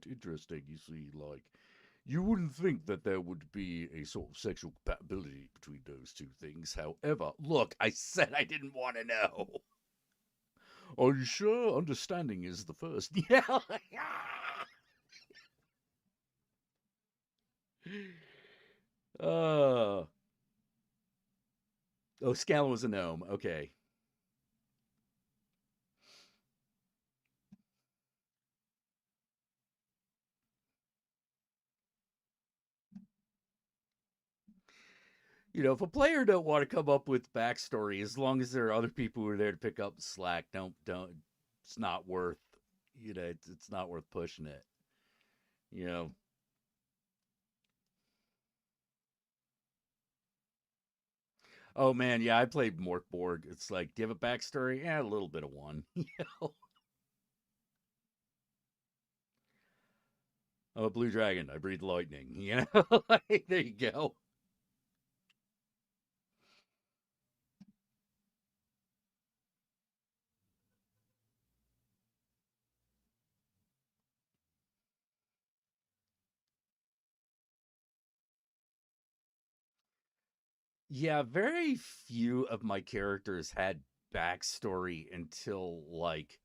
interesting. You see, like You wouldn't think that there would be a sort of sexual compatibility between those two things. However, look, I said I didn't want to know. Are you sure understanding is the first? Yeah. uh, oh, Scallon was a gnome. Okay. If a player don't want to come up with backstory, as long as there are other people who are there to pick up the slack, don't. It's not worth. It's not worth pushing it. You know. Oh man, yeah, I played Morkborg. It's like, do you have a backstory? Yeah, a little bit of one. I'm a blue dragon. I breathe lightning. Like, there you go. Yeah, very few of my characters had backstory until like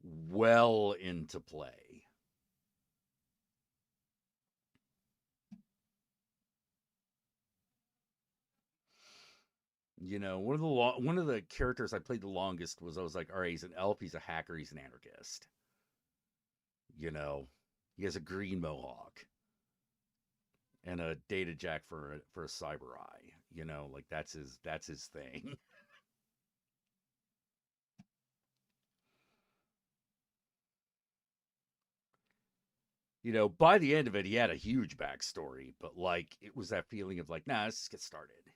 well into play. One of the characters I played the longest was I was like, all right, he's an elf, he's a hacker, he's an anarchist. You know, he has a green mohawk and a data jack for a cyber eye. Like that's his thing. By the end of it, he had a huge backstory, but like it was that feeling of like, nah, let's just get started.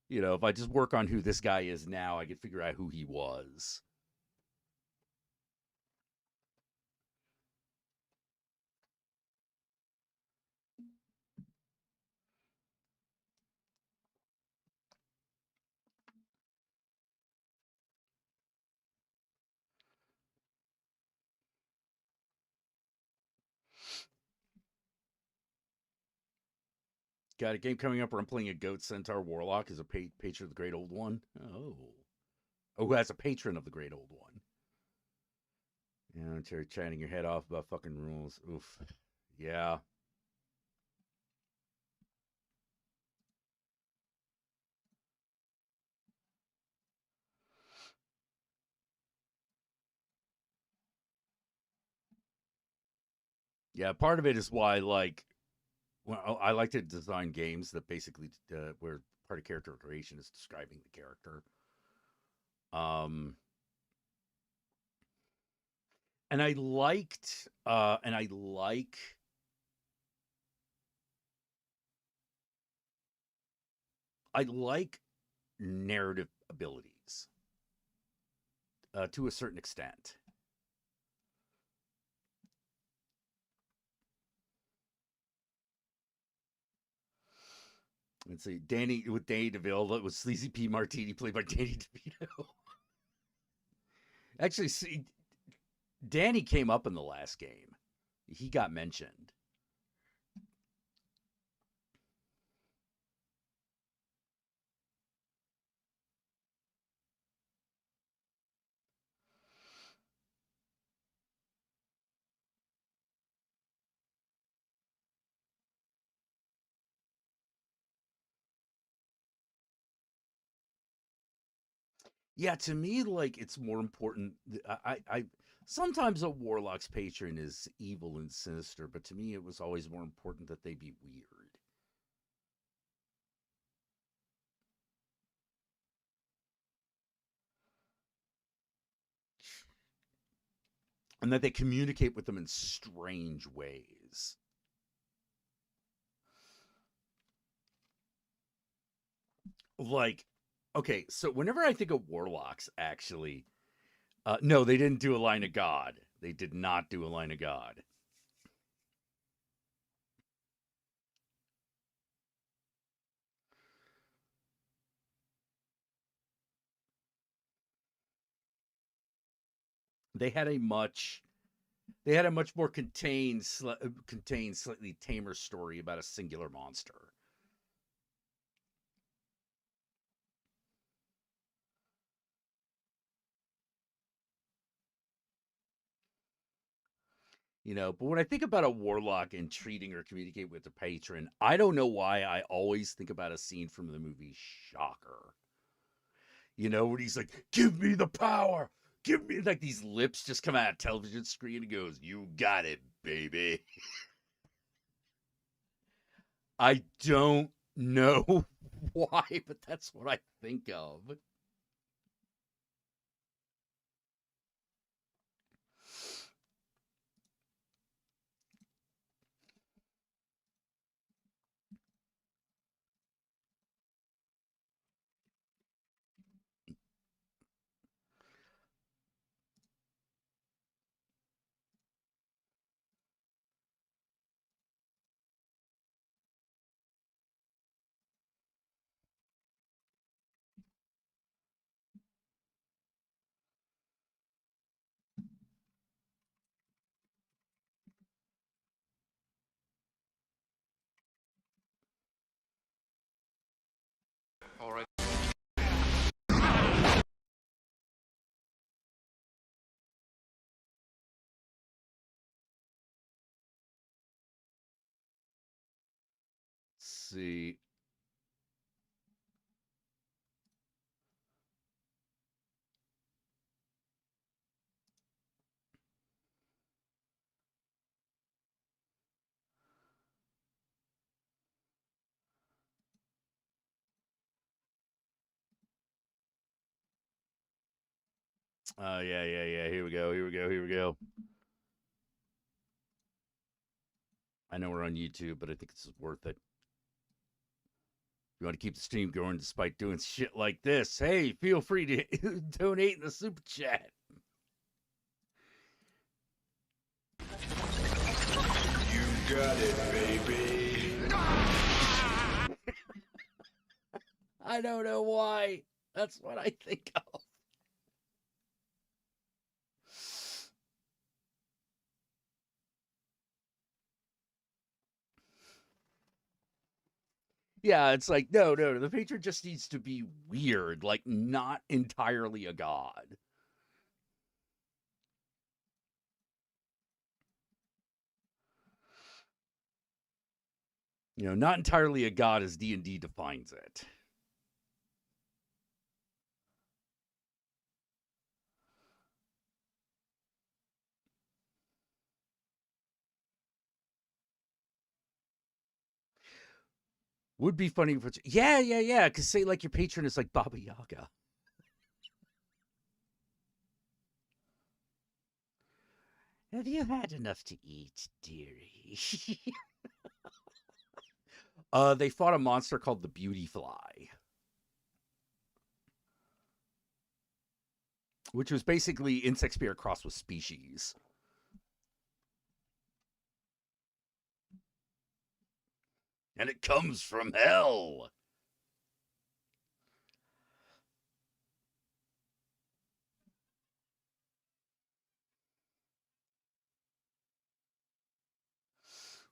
You know, if I just work on who this guy is now, I could figure out who he was. Got a game coming up where I'm playing a goat centaur warlock as a patron of the great old one. Oh, who has a patron of the great old one? Terry chatting your head off about fucking rules. Oof. Yeah. Yeah. Part of it is why, like, well, I like to design games that basically where part of character creation is describing the character. Um, and I like narrative abilities to a certain extent. Let's see, Danny DeVille. That was Sleazy P. Martini, played by Danny DeVito. Actually, see, Danny came up in the last game. He got mentioned. Yeah, to me, like it's more important. I sometimes a warlock's patron is evil and sinister, but to me, it was always more important that they be weird and that they communicate with them in strange ways. Like, okay, so whenever I think of warlocks, actually, no, they didn't do a line of God. They did not do a line of God. They had a much more contained, slightly tamer story about a singular monster. But when I think about a warlock and treating or communicate with the patron, I don't know why I always think about a scene from the movie Shocker. When he's like, "Give me the power, give me," like these lips just come out of television screen and goes, "You got it, baby." I don't know why, but that's what I think of. All right. Let's see. Yeah, yeah, yeah. Here we go. Here we go. Here we go. I know we're on YouTube, but I think this is worth it. You want to keep the stream going despite doing shit like this? Hey, feel free to donate in the super chat. You got it, baby. I don't know why. That's what I think of. Yeah, it's like, no, no, the patron just needs to be weird, like not entirely a god. Not entirely a god as D&D defines it. Would be funny if it's, yeah, yeah, yeah, because say like your patron is like Baba Yaga. Have you had enough to eat, dearie? They fought a monster called the Beauty Fly, which was basically insect spirit crossed with species. And it comes from hell.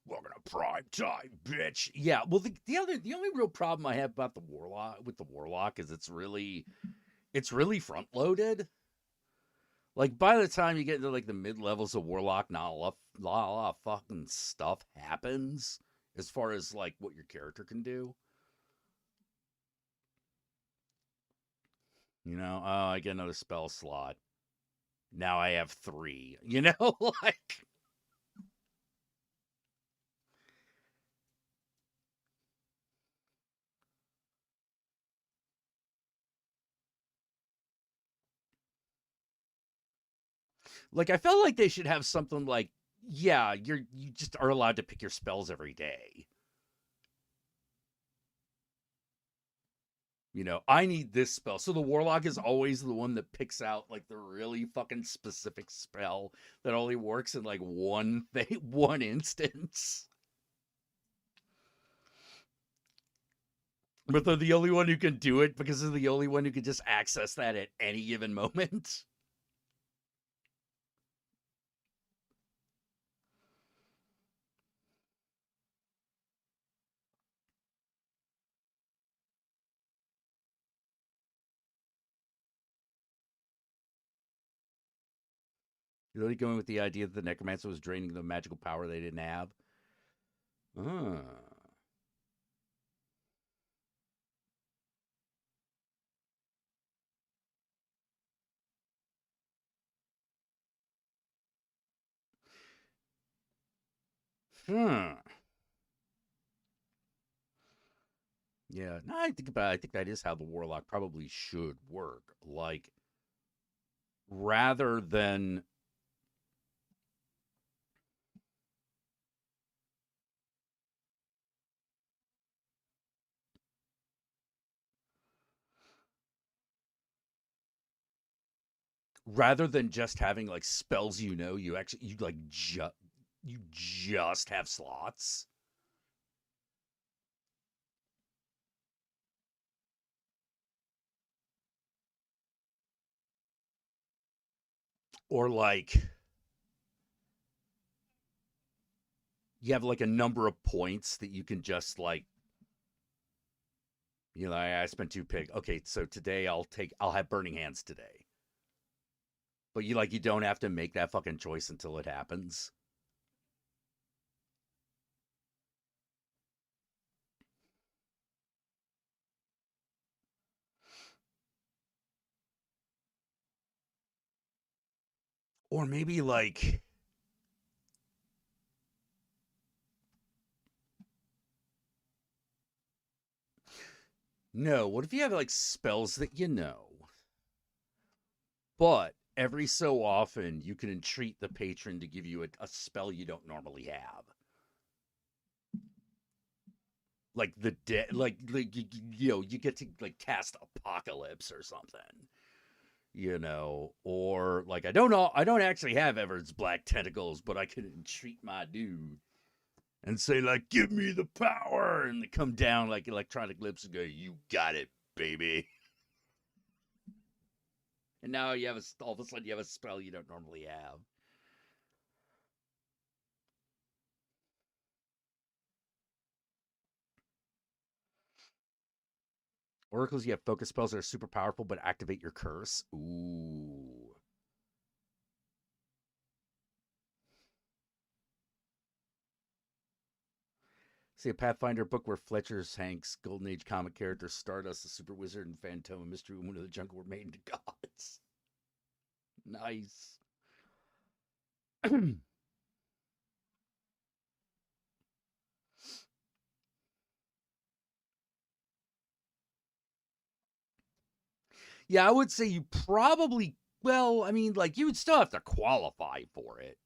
Welcome to prime time, bitch. Yeah, well, the only real problem I have about the warlock is it's really front loaded. Like by the time you get into like the mid levels of warlock, not a lot of fucking stuff happens as far as like what your character can do. Oh, I get another spell slot. Now I have 3. Like I felt like they should have something like, yeah, you just are allowed to pick your spells every day. I need this spell. So the warlock is always the one that picks out like the really fucking specific spell that only works in like one thing, one instance. But they're the only one who can do it because they're the only one who can just access that at any given moment. You're really going with the idea that the necromancer was draining the magical power they didn't have. Ah. Hmm. Yeah. No, I think that is how the warlock probably should work. Like, rather than just having like spells, you like you just have slots. Or like you have like a number of points that you can just like, I spent two pig. Okay, so today I'll have burning hands today. But you don't have to make that fucking choice until it happens. Or maybe like, no, what if you have like spells that but every so often you can entreat the patron to give you a spell you don't normally have. Like you get to like cast apocalypse or something. Or like I don't actually have Everett's black tentacles, but I can entreat my dude and say like, "Give me the power," and they come down like electronic lips and go, "You got it, baby." And now all of a sudden you have a spell you don't normally have. Oracles, you have focus spells that are super powerful but activate your curse. Ooh. See a Pathfinder book where Fletcher's Hank's Golden Age comic characters Stardust, the Super Wizard, and Phantom and Mystery Woman of the Jungle were made into gods. Nice. Yeah, I would say you probably, well, I mean, like, you would still have to qualify for it.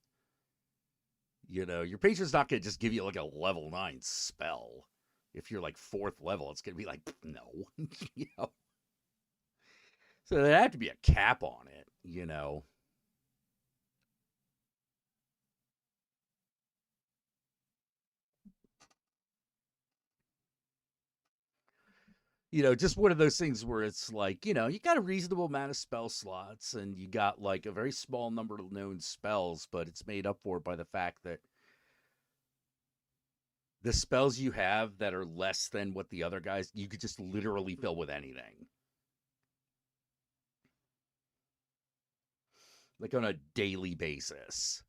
Your patron's not going to just give you like a level 9 spell. If you're like fourth level, it's going to be like, no. you know? So there had to be a cap on it. Just one of those things where it's like, you got a reasonable amount of spell slots and you got like a very small number of known spells, but it's made up for by the fact that the spells you have that are less than what the other guys, you could just literally fill with anything. Like on a daily basis.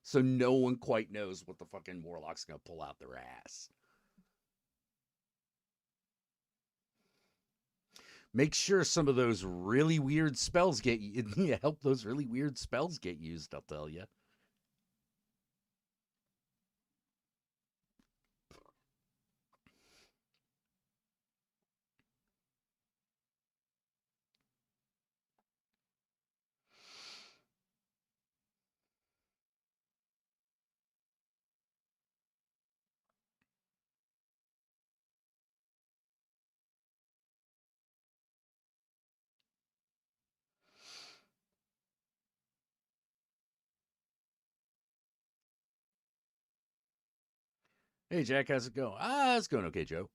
So no one quite knows what the fucking warlock's going to pull out their ass. Make sure some of those really weird spells get help those really weird spells get used, I'll tell you. Hey, Jack, how's it going? It's going okay, Joe.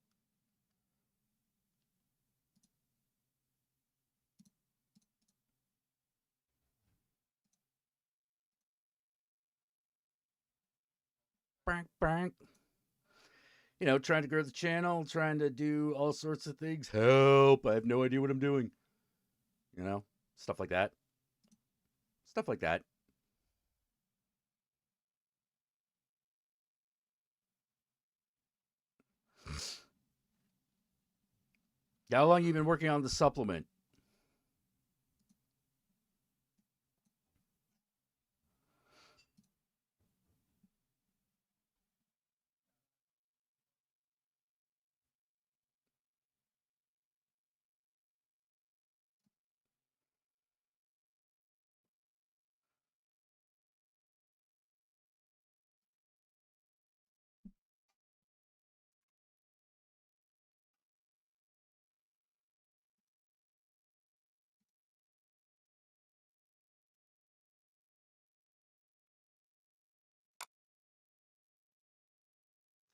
Brank, brank. Trying to grow the channel, trying to do all sorts of things. Help! I have no idea what I'm doing. You know, stuff like that. Stuff like that. How long you been working on the supplement?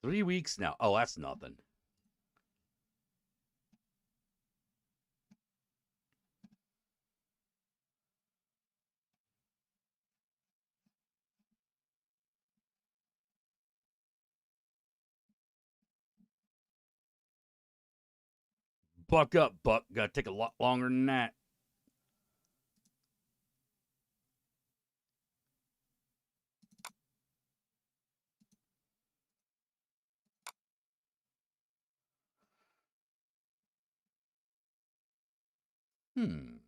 $3 weeks now. Oh, that's nothing. Buck up, Buck. Gotta take a lot longer than that. Hmm.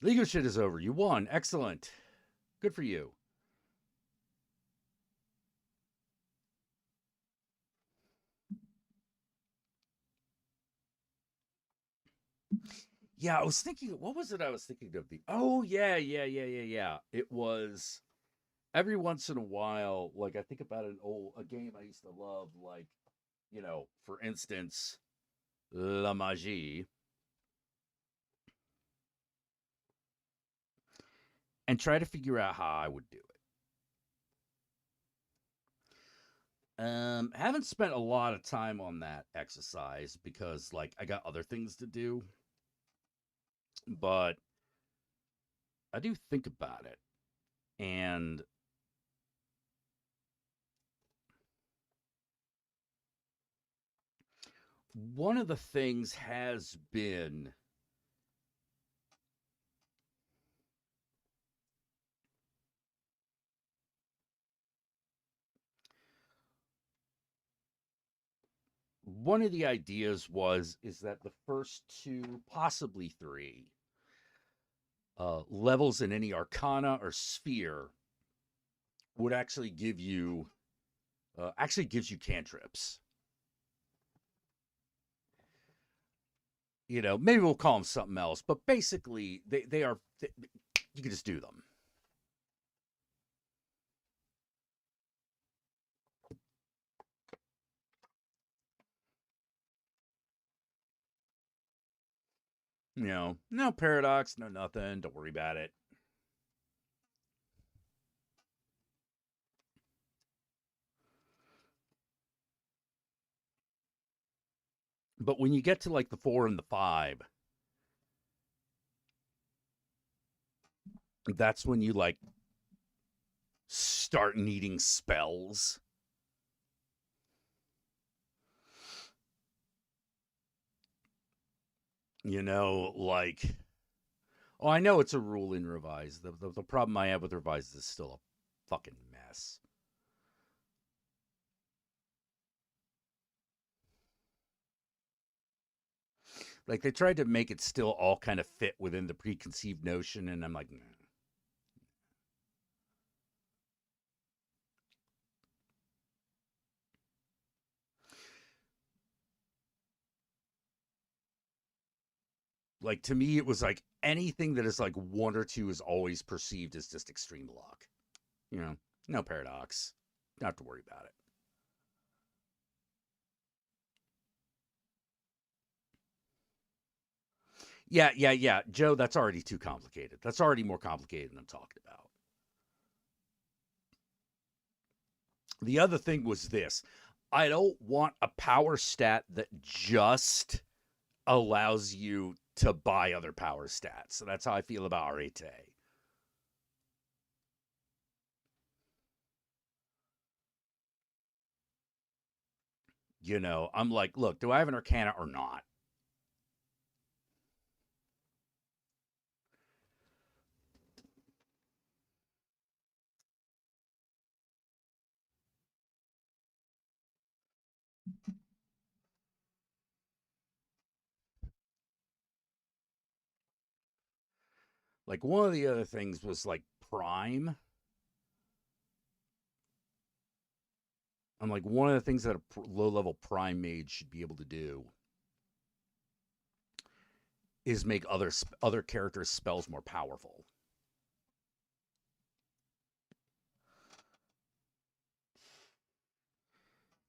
Legal shit is over. You won. Excellent. Good for you. Yeah, I was thinking, what was it I was thinking of? Oh, yeah. It was every once in a while, like I think about a game I used to love, like, for instance, La Magie, and try to figure out how I would do it. Haven't spent a lot of time on that exercise because, like, I got other things to do, but I do think about it. And one of the things has been one of the ideas is that the first two, possibly three, levels in any arcana or sphere would actually give you actually gives you cantrips. Maybe we'll call them something else, but basically you can just do them. No paradox, no nothing. Don't worry about it. But when you get to like the 4 and the 5, that's when you like start needing spells. Like, oh, I know it's a rule in revised. The problem I have with revised is still a fucking mess. Like they tried to make it still all kind of fit within the preconceived notion, and I'm like, nah. Like to me, it was like anything that is like one or two is always perceived as just extreme luck. No paradox. Don't have to worry about it. Yeah. Joe, that's already too complicated. That's already more complicated than I'm talking about. The other thing was this. I don't want a power stat that just allows you to buy other power stats. So that's how I feel about Arete. You know, I'm like, look, do I have an Arcana or not? Like one of the other things was like Prime. I'm like, one of the things that a low level Prime mage should be able to do is make other characters' spells more powerful.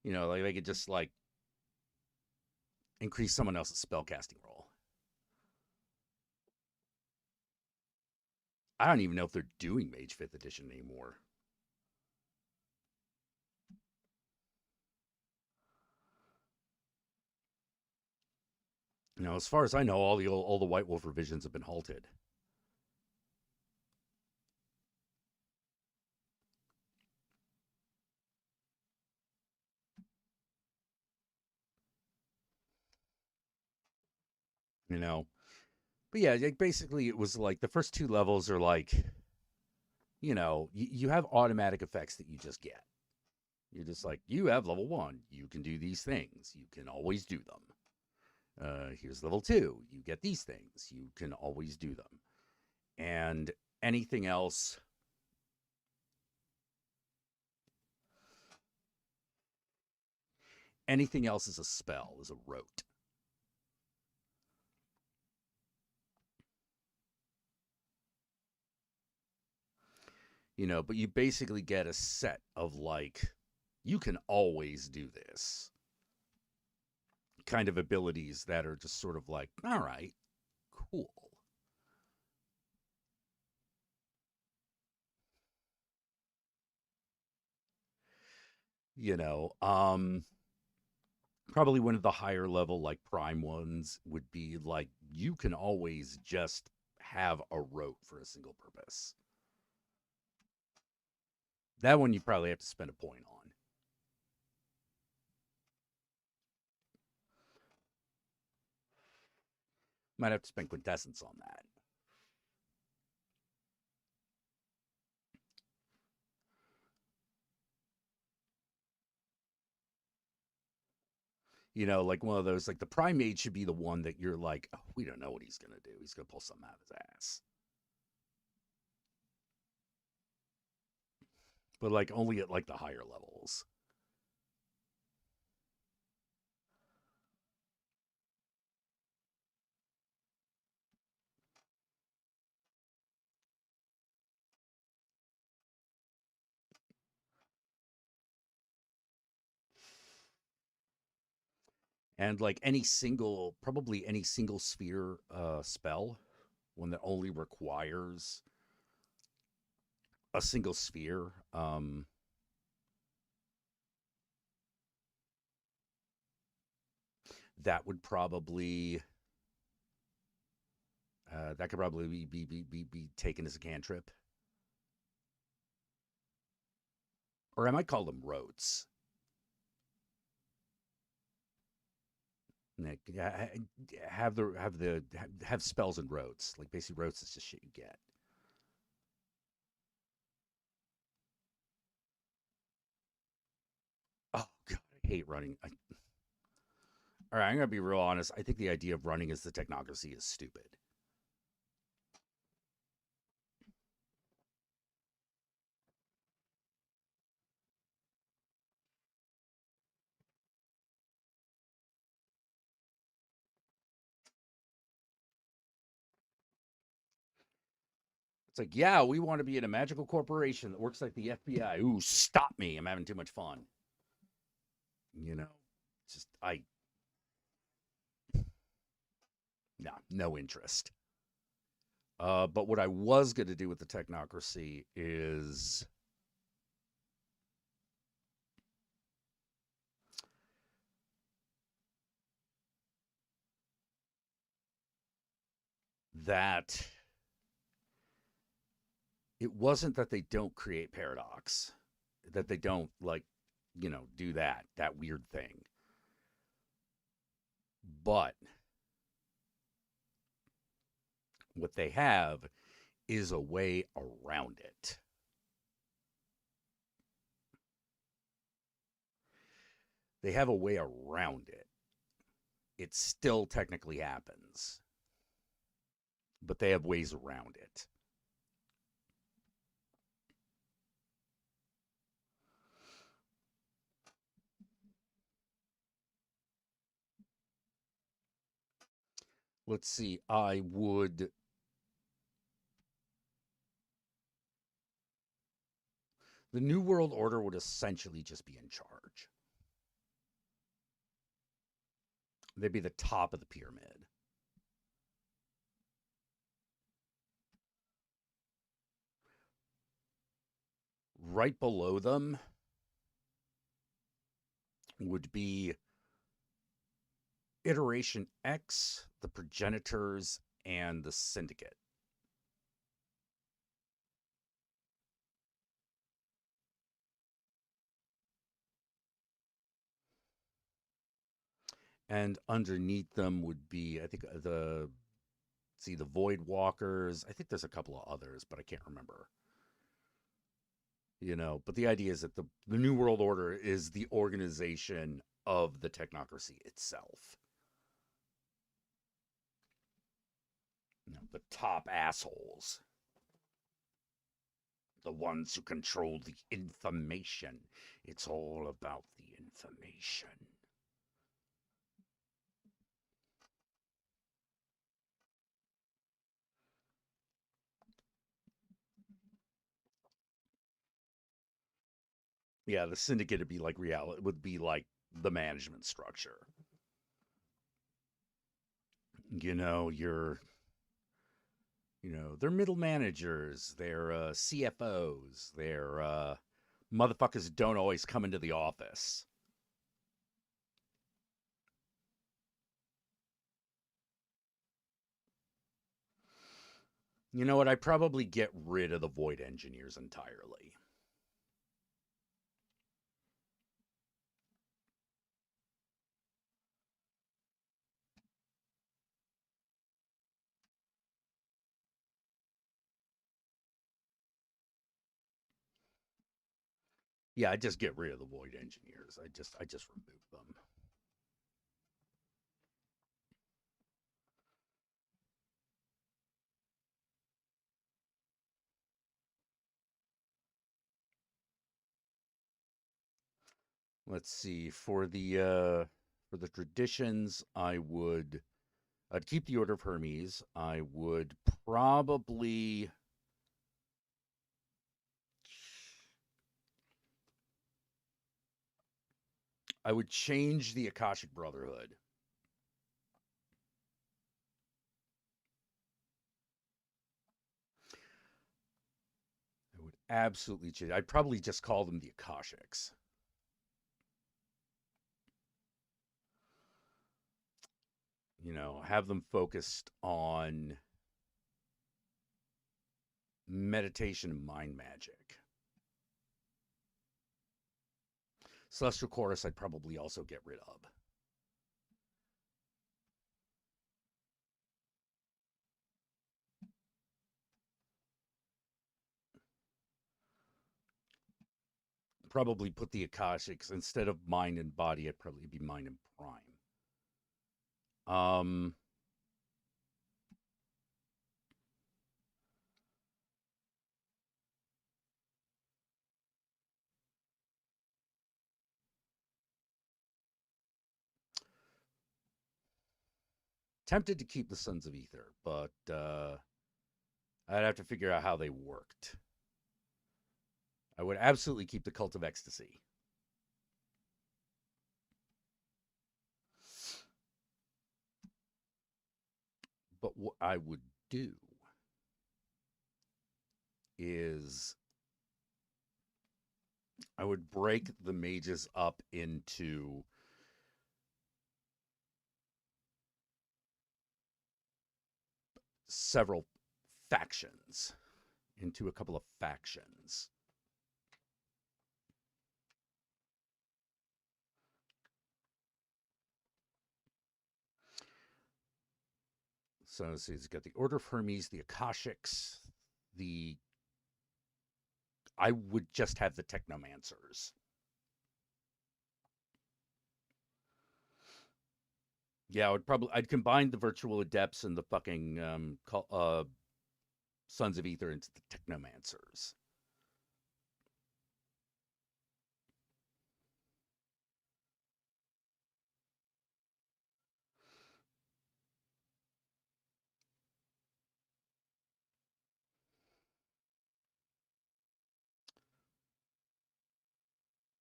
You know, like they could just like increase someone else's spellcasting roll. I don't even know if they're doing Mage 5th edition anymore. You know, as far as I know, all the White Wolf revisions have been halted. You know, but yeah, like basically it was like the first two levels are like, you know, you have automatic effects that you just get. You're just like, you have level 1, you can do these things, you can always do them. Here's level 2, you get these things, you can always do them. And anything else is a spell, is a rote. You know, but you basically get a set of like, you can always do this kind of abilities that are just sort of like, all right, cool. You know, probably one of the higher level like prime ones would be like you can always just have a rote for a single purpose. That one you probably have to spend a point on. Might have to spend quintessence on that. You know, like one of those, like the primate should be the one that you're like, oh, we don't know what he's going to do. He's going to pull something out of his ass. But like only at like the higher levels. And like probably any single sphere spell, one that only requires a single sphere, that would probably that could probably be taken as a cantrip, or I might call them rotes. Nick, have spells and rotes. Like basically rotes is just shit you get. Oh god, I hate running. All right, I'm gonna be real honest. I think the idea of running as the technocracy is stupid. It's like, yeah, we want to be in a magical corporation that works like the FBI. Ooh, stop me! I'm having too much fun. You know, just no interest. But what I was going to do with the technocracy is that it wasn't that they don't create paradox, that they don't like, do that weird thing. But what they have is a way around it. They have a way around it. It still technically happens, but they have ways around it. Let's see. The New World Order would essentially just be in charge. They'd be the top of the pyramid. Right below them would be Iteration X, the Progenitors, and the Syndicate. And underneath them would be, I think, the Void Walkers. I think there's a couple of others, but I can't remember. But the idea is that the New World Order is the organization of the technocracy itself. The top assholes. The ones who control the information. It's all about the information. Yeah, the syndicate would be like reality, would be like the management structure. They're middle managers, they're CFOs, they're motherfuckers don't always come into the office. You know what? I'd probably get rid of the Void Engineers entirely. Yeah, I just get rid of the Void Engineers. I just remove them. Let's see. For the traditions, I'd keep the Order of Hermes. I would probably I would change the Akashic Brotherhood. I would absolutely change. I'd probably just call them the Akashics. Have them focused on meditation and mind magic. Celestial Chorus, I'd probably also get rid of. Probably put the Akashics instead of mind and body. It'd probably be mind and prime. Tempted to keep the Sons of Ether, but I'd have to figure out how they worked. I would absolutely keep the Cult of Ecstasy. But what I would do is I would break the mages up into several factions, into a couple of factions. So let's see, it's got the Order of Hermes, the Akashics, the I would just have the Technomancers. Yeah, I'd combine the Virtual Adepts and the fucking Sons of Ether into the Technomancers.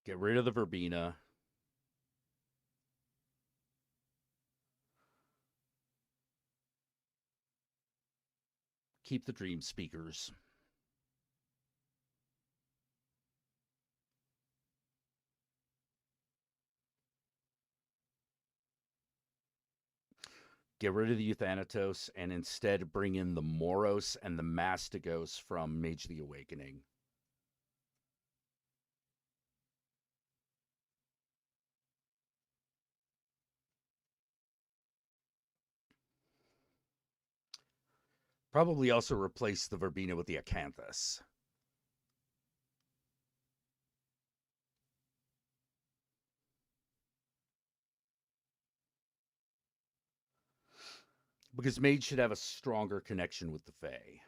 Get rid of the Verbena. Keep the Dream Speakers. Get rid of the Euthanatos and instead bring in the Moros and the Mastigos from Mage the Awakening. Probably also replace the Verbena with the Acanthus. Because Mage should have a stronger connection with the Fae.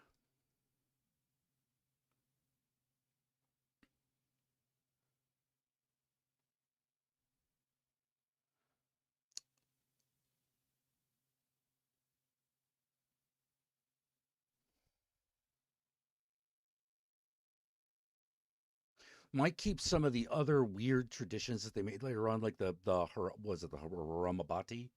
Might keep some of the other weird traditions that they made later on, like the was it the Haramabati?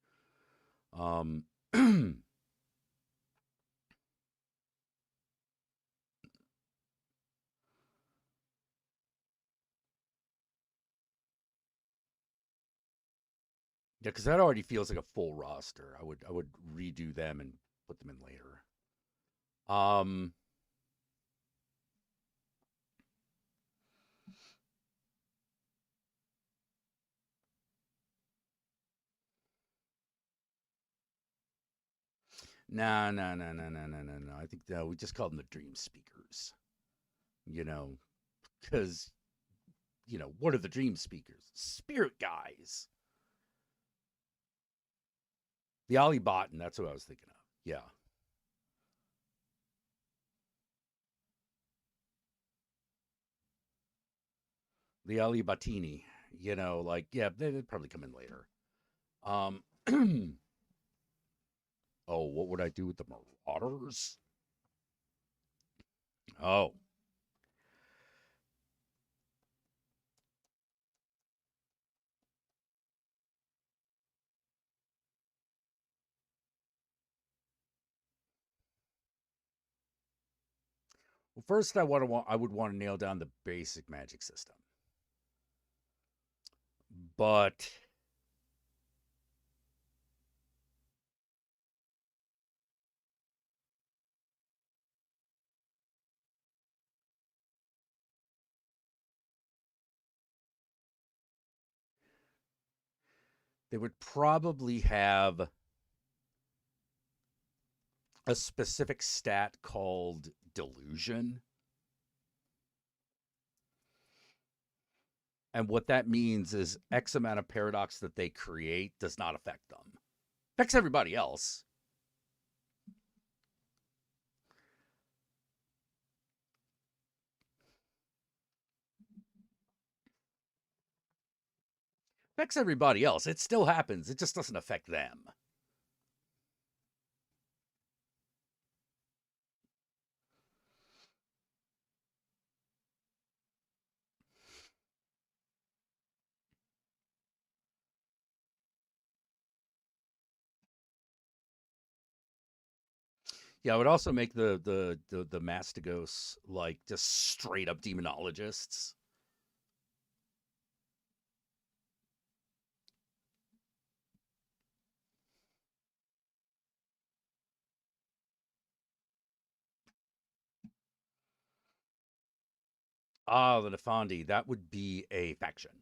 Yeah, because that already feels like a full roster. I would redo them and put them in later. Um, no, no, no, no, no, no, no, no. I think no, we just call them the Dream Speakers. You know, because what are the Dream Speakers? Spirit guys. The Ali Botan, that's what I was thinking of. Yeah. The Ali Batini, like, yeah, they'd probably come in later. Um, oh, what would I do with the Marauders? Oh, well, first I would want to nail down the basic magic system, but they would probably have a specific stat called delusion. And what that means is X amount of paradox that they create does not affect them. Affects everybody else. Affects everybody else. It still happens. It just doesn't affect them. Yeah, I would also make the Mastigos like just straight up demonologists. Ah, the Nefandi, that would be a faction.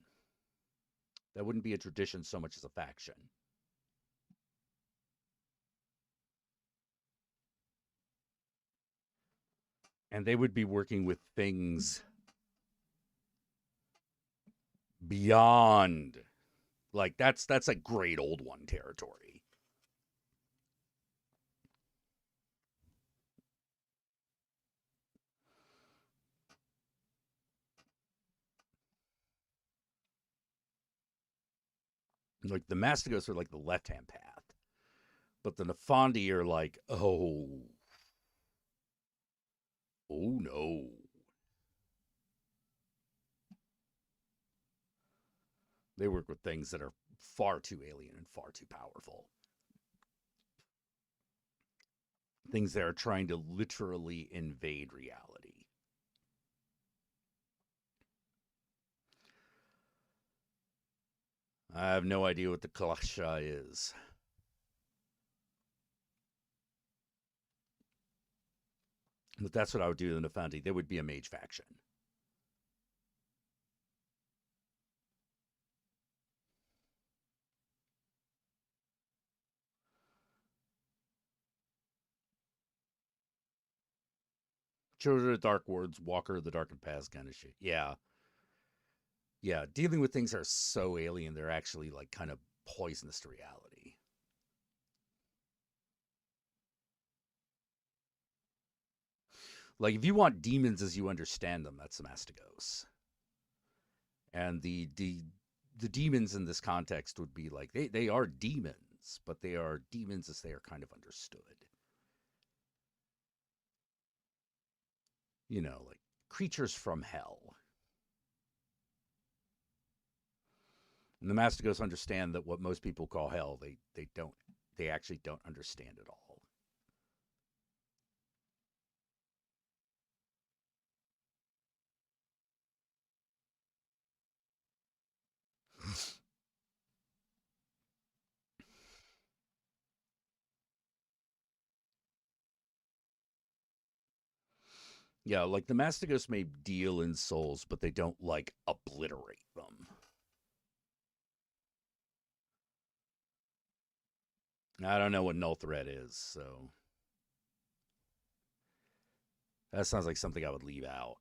That wouldn't be a tradition so much as a faction. And they would be working with things beyond, like, that's a great old one territory. Like the Mastigos are like the left hand path, but the Nefandi are like, oh no. They work with things that are far too alien and far too powerful. Things that are trying to literally invade reality. I have no idea what the Kalasha is. But that's what I would do in the Nefandi. They would be a mage faction. Children of the Dark Words, Walker of the Darkened Paths kind of shit. Yeah. Yeah. Dealing with things that are so alien, they're actually like kind of poisonous to reality. Like if you want demons as you understand them, that's the Mastigos. And the demons in this context would be like they are demons, but they are demons as they are kind of understood. Like creatures from hell. And the Mastigos understand that what most people call hell, they actually don't understand at all. Yeah, like the Mastigos may deal in souls, but they don't like obliterate them. I don't know what null threat is, so that sounds like something I would leave out.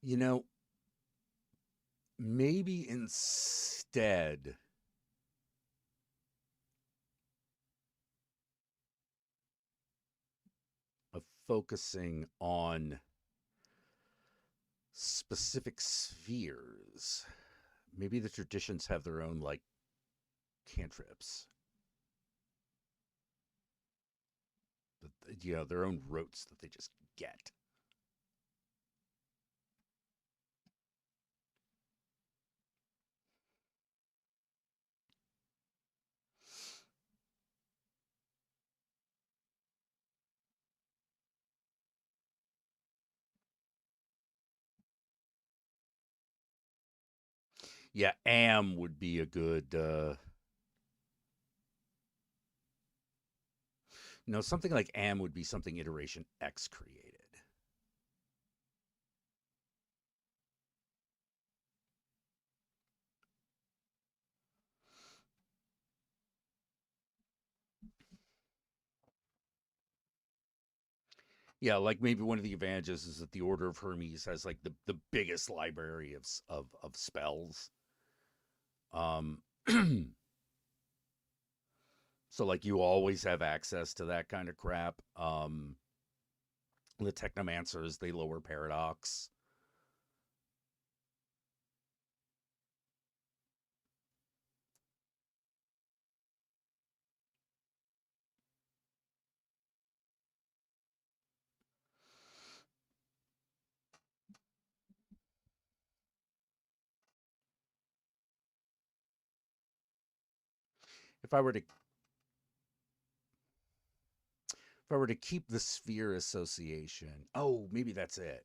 You know, maybe instead of focusing on specific spheres, maybe the traditions have their own like cantrips, their own rotes that they just get. Yeah, Am would be a good. No, something like Am would be something Iteration X created. Yeah, like maybe one of the advantages is that the Order of Hermes has like the biggest library of spells. Um, so like you always have access to that kind of crap. The Technomancers, they lower paradox. If I were to if I were to keep the sphere association, oh, maybe that's it.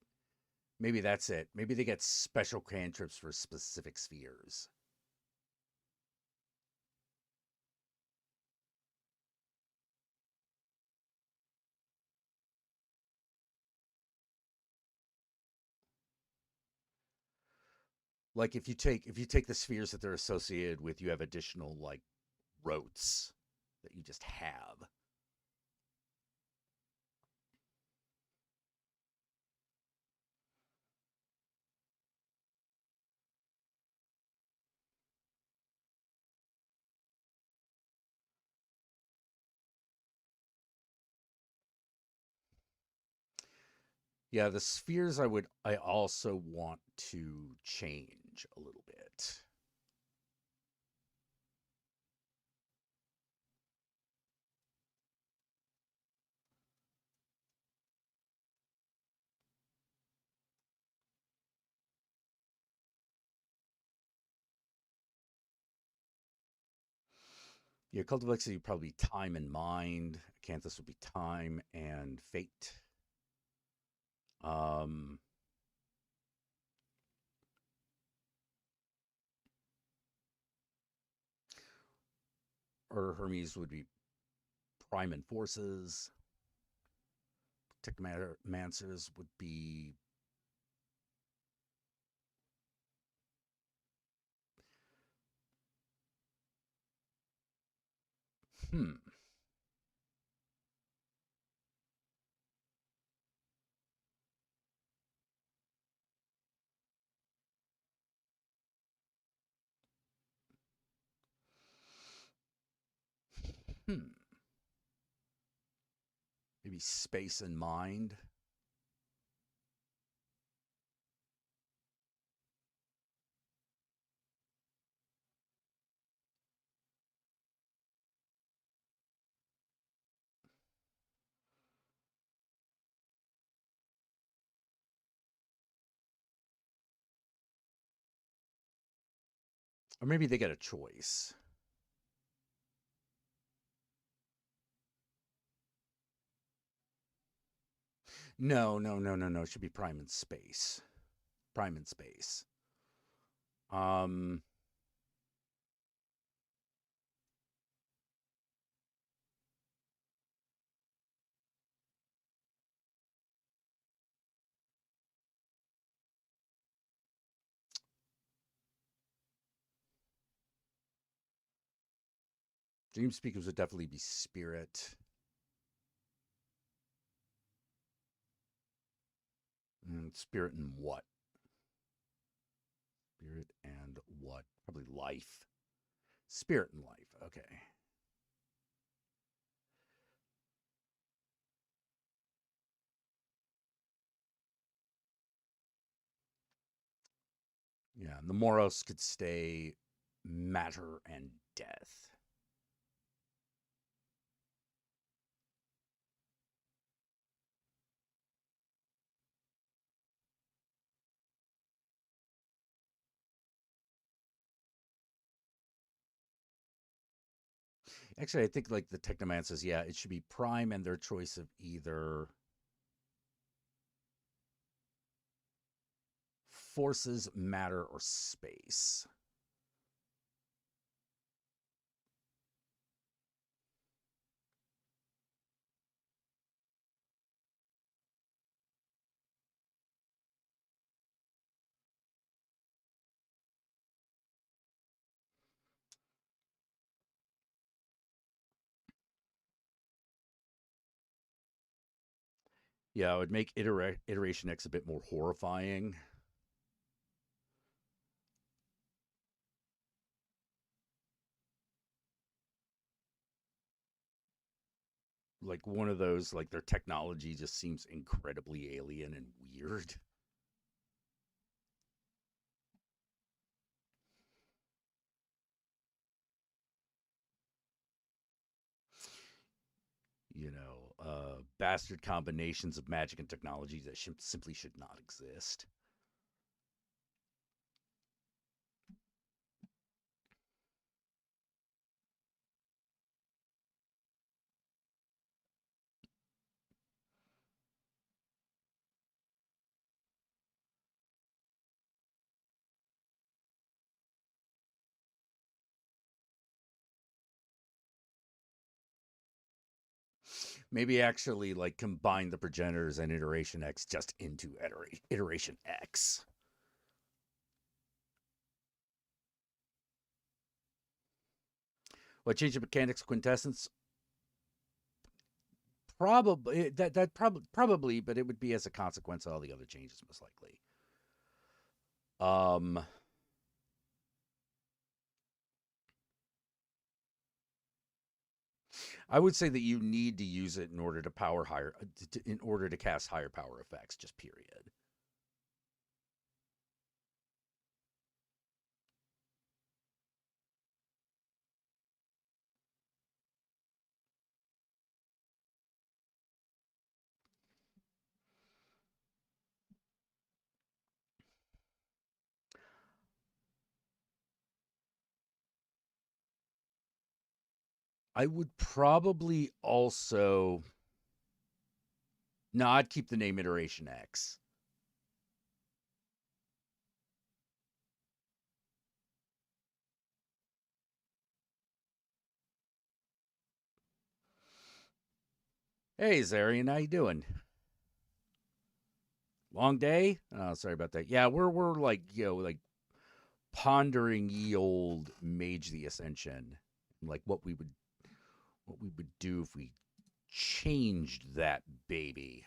Maybe that's it. Maybe they get special cantrips for specific spheres. Like if you take the spheres that they're associated with, you have additional like rotes that you just have. Yeah, the spheres I also want to change a little bit. Yeah, cult of Lexi would probably be time and mind. Acanthus would be time and fate. Um, or Hermes would be prime and forces. Technomancers would be hmm. Hmm. Maybe space and mind. Or maybe they get a choice. No, no, no, no, no. It should be prime and space. Prime and space. Um, Dream speakers would definitely be spirit. Spirit and what? Spirit and what? Probably life. Spirit and life. Okay. Yeah, and the Moros could stay matter and death. Actually, I think like the Technomancers, yeah, it should be prime and their choice of either forces, matter, or space. Yeah, I would make Iteration X a bit more horrifying. Like one of those, like their technology just seems incredibly alien and weird. Bastard combinations of magic and technology that simply should not exist. Maybe actually like combine the progenitors and iteration X just into iteration X. What change the mechanics of quintessence? Probably probably, but it would be as a consequence of all the other changes, most likely. Um, I would say that you need to use it in order to power higher, in order to cast higher power effects. Just period. I would probably also no. I'd keep the name iteration X. Hey, Zarian, how you doing? Long day? Oh, sorry about that. Yeah, we're like like pondering ye old Mage the Ascension, like what we would do if we changed that baby.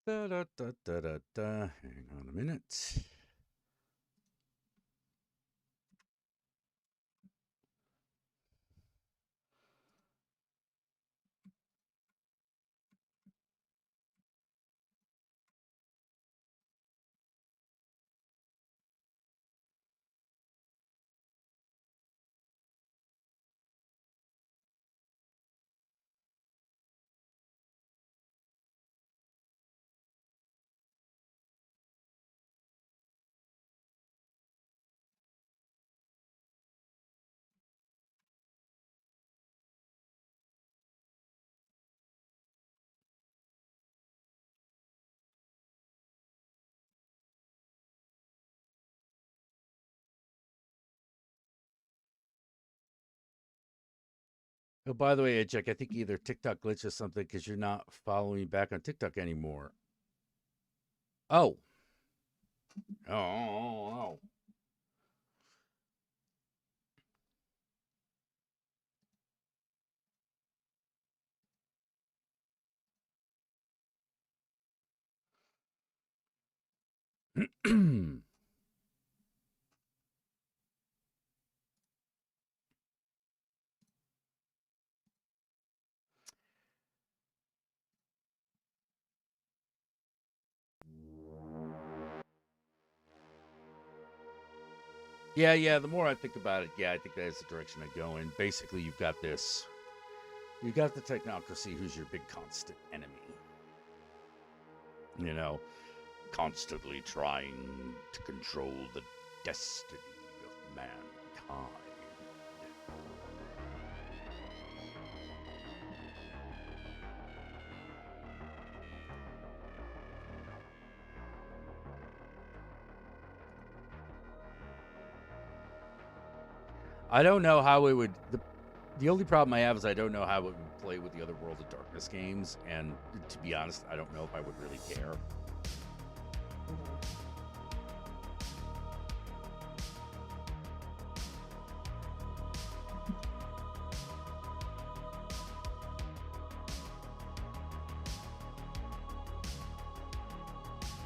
Da, da, da, da, da, da. Hang on a minute. Oh, by the way, Jack, I think either TikTok glitches something because you're not following me back on TikTok anymore. Oh. Oh. Yeah. The more I think about it, yeah, I think that is the direction I go in. Basically, you've got this. You've got the technocracy, who's your big constant enemy. You know, constantly trying to control the destiny of mankind. I don't know how it would. The only problem I have is I don't know how it would play with the other World of Darkness games, and to be honest, I don't know if I would really care.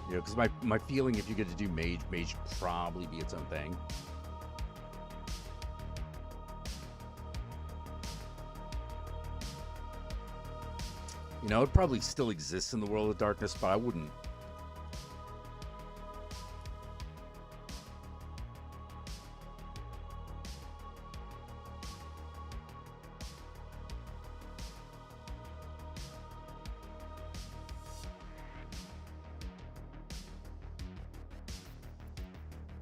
You know, because my feeling, if you get to do mage should probably be its own thing. You know, it probably still exists in the World of Darkness, but I wouldn't.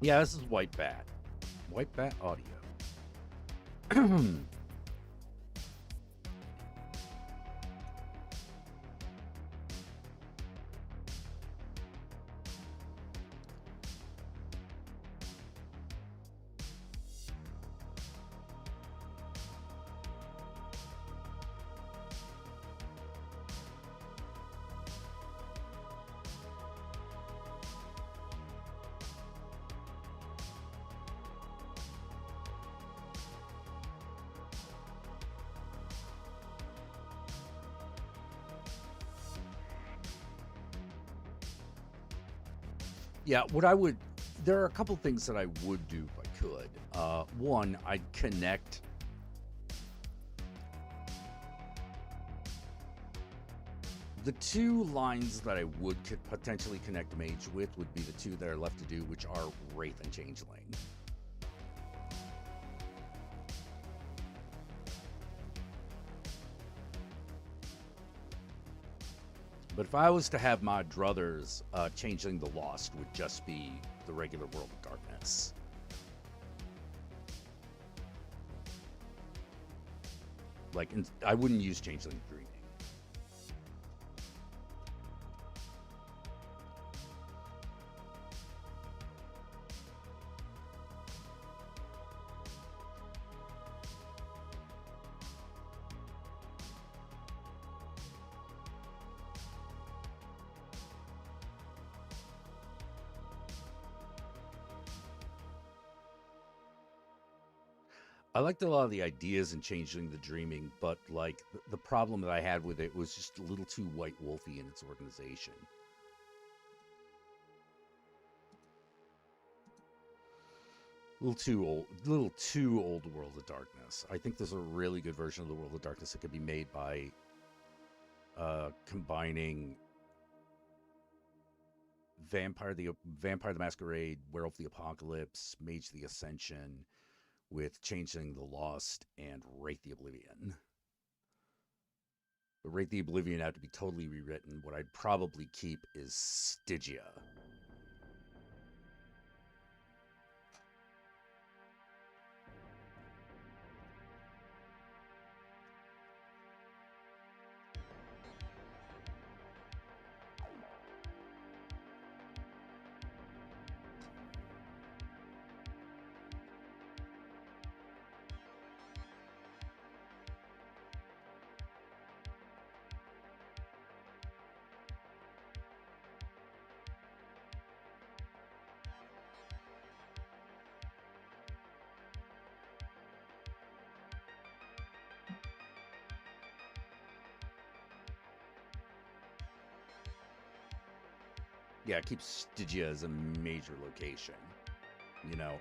Yeah, this is White Bat. White Bat Audio. Yeah, there are a couple things that I would do if I could. One, I'd connect the two lines that I could potentially connect Mage with would be the two that are left to do, which are Wraith and Changeling. But if I was to have my druthers, Changeling the Lost would just be the regular World of Darkness. Like, I wouldn't use Changeling Dreaming. I liked a lot of the ideas in Changeling the Dreaming, but like the problem that I had with it was just a little too White Wolfy in its organization. A little too old World of Darkness. I think there's a really good version of the World of Darkness that could be made by combining Vampire the Masquerade, Werewolf the Apocalypse, Mage the Ascension, with Changeling the Lost and Wraith the Oblivion. But Wraith the Oblivion had to be totally rewritten. What I'd probably keep is Stygia. Yeah, keep Stygia as a major location, you know.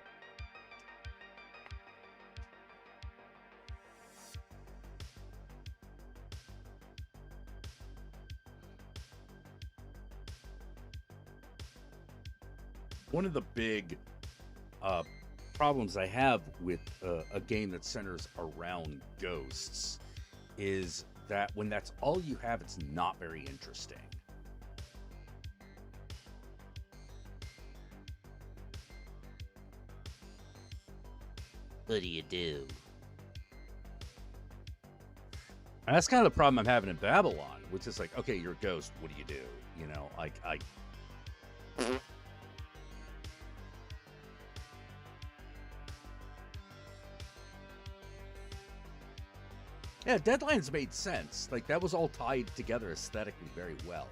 One of the big problems I have with a game that centers around ghosts is that when that's all you have, it's not very interesting. What do you do? And that's kind of the problem I'm having in Babylon, which is like, okay, you're a ghost. What do you do? You know, like I. Yeah, Deadlands made sense. Like that was all tied together aesthetically very well.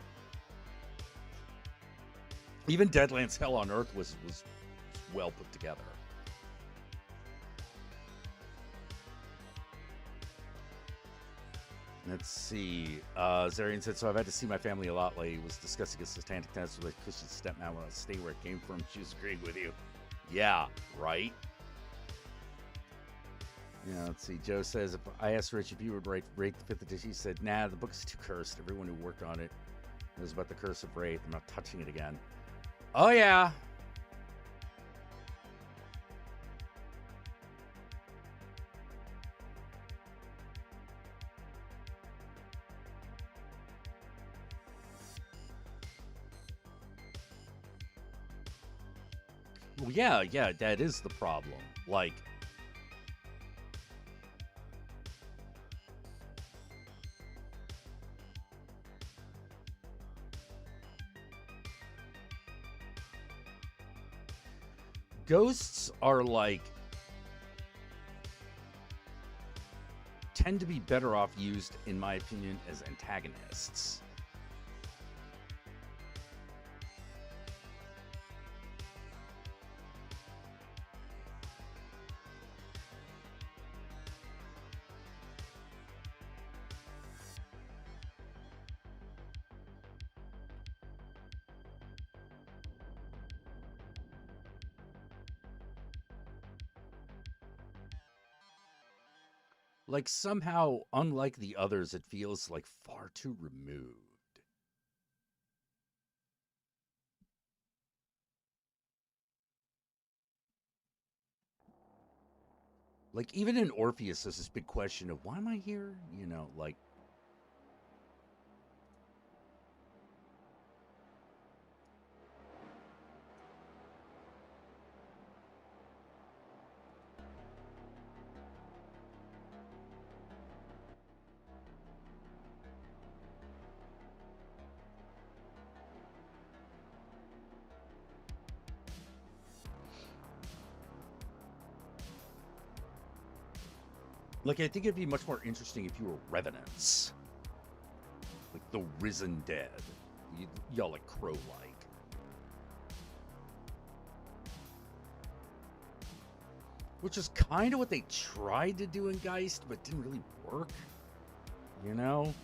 Even Deadlands Hell on Earth was well put together. Let's see. Zarian said, so I've had to see my family a lot lately. Was discussing a satanic tendency with a Christian stepmom when I stay where it came from. She was agreeing with you. Yeah, right? Yeah, let's see. Joe says, if I asked Rich if he would rate the 5th edition, he said, nah, the book is too cursed. Everyone who worked on it knows about the curse of Wraith. I'm not touching it again. Oh, yeah. Well, yeah, that is the problem. Like, ghosts are like, tend to be better off used, in my opinion, as antagonists. Like somehow, unlike the others, it feels like far too removed. Like even in Orpheus, there's this big question of why am I here? You know, like I think it'd be much more interesting if you were revenants, like the risen dead. Y'all like crow-like. Which is kind of what they tried to do in Geist, but didn't really work. You know?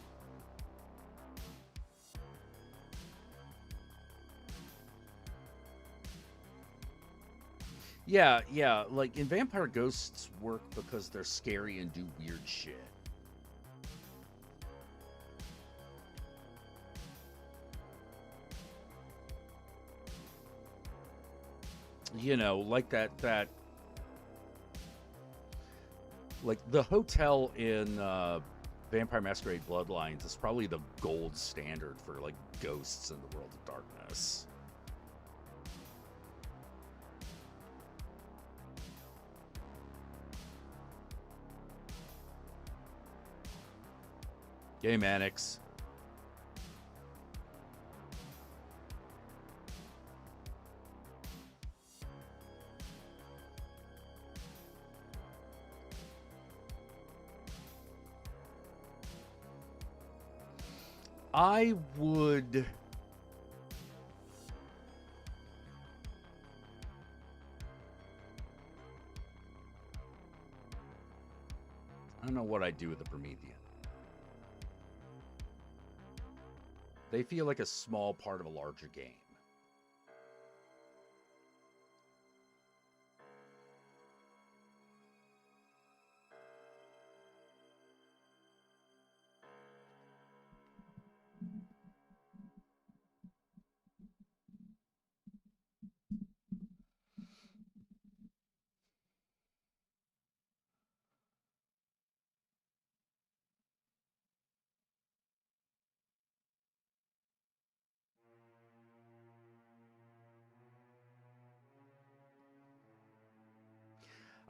Yeah, like in Vampire Ghosts work because they're scary and do weird shit. You know, like that like the hotel in Vampire Masquerade Bloodlines is probably the gold standard for like ghosts in the world of darkness. Yay, Mannix. I would... I don't know what I'd do with the Promethean. They feel like a small part of a larger game.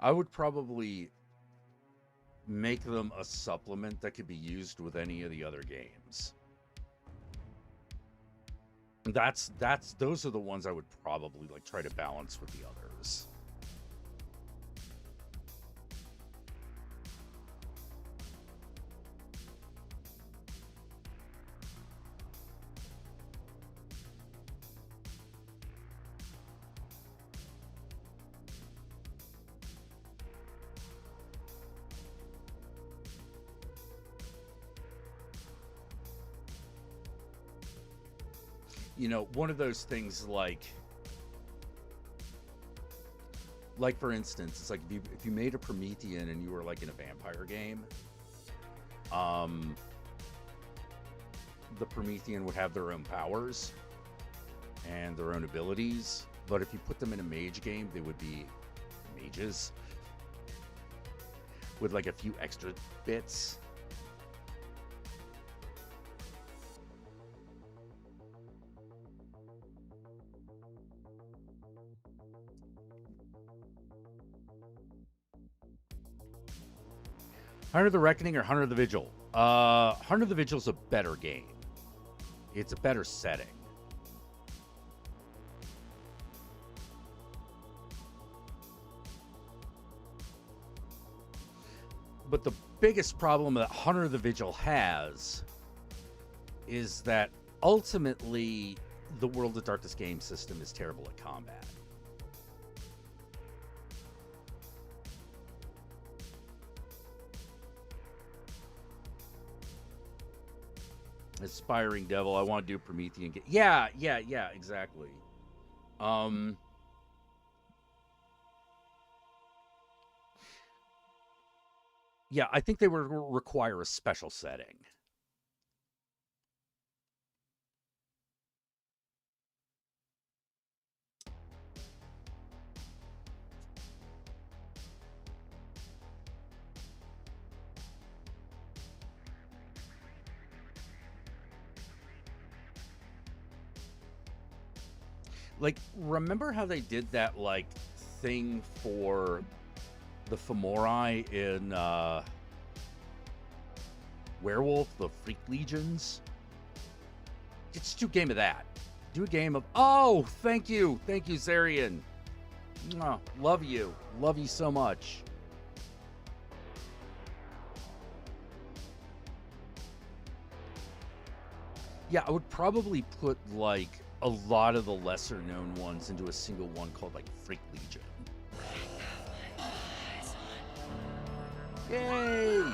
I would probably make them a supplement that could be used with any of the other games. Those are the ones I would probably like try to balance with the others. One of those things like for instance, it's like if you made a Promethean and you were like in a vampire game, the Promethean would have their own powers and their own abilities, but if you put them in a mage game, they would be mages with like a few extra bits. Hunter the Reckoning or Hunter the Vigil? Hunter the Vigil's a better game. It's a better setting. But the biggest problem that Hunter the Vigil has is that ultimately the World of Darkness game system is terrible at combat. Aspiring Devil, I want to do Promethean. Yeah, exactly. Yeah, I think they would require a special setting. Like, remember how they did that, like, thing for the Fomori in Werewolf, the Freak Legions? Just do a game of that. Do a game of... Oh, thank you, Zarian. Love you so much. Yeah, I would probably put, like, a lot of the lesser known ones into a single one called like Freak Legion. Yay!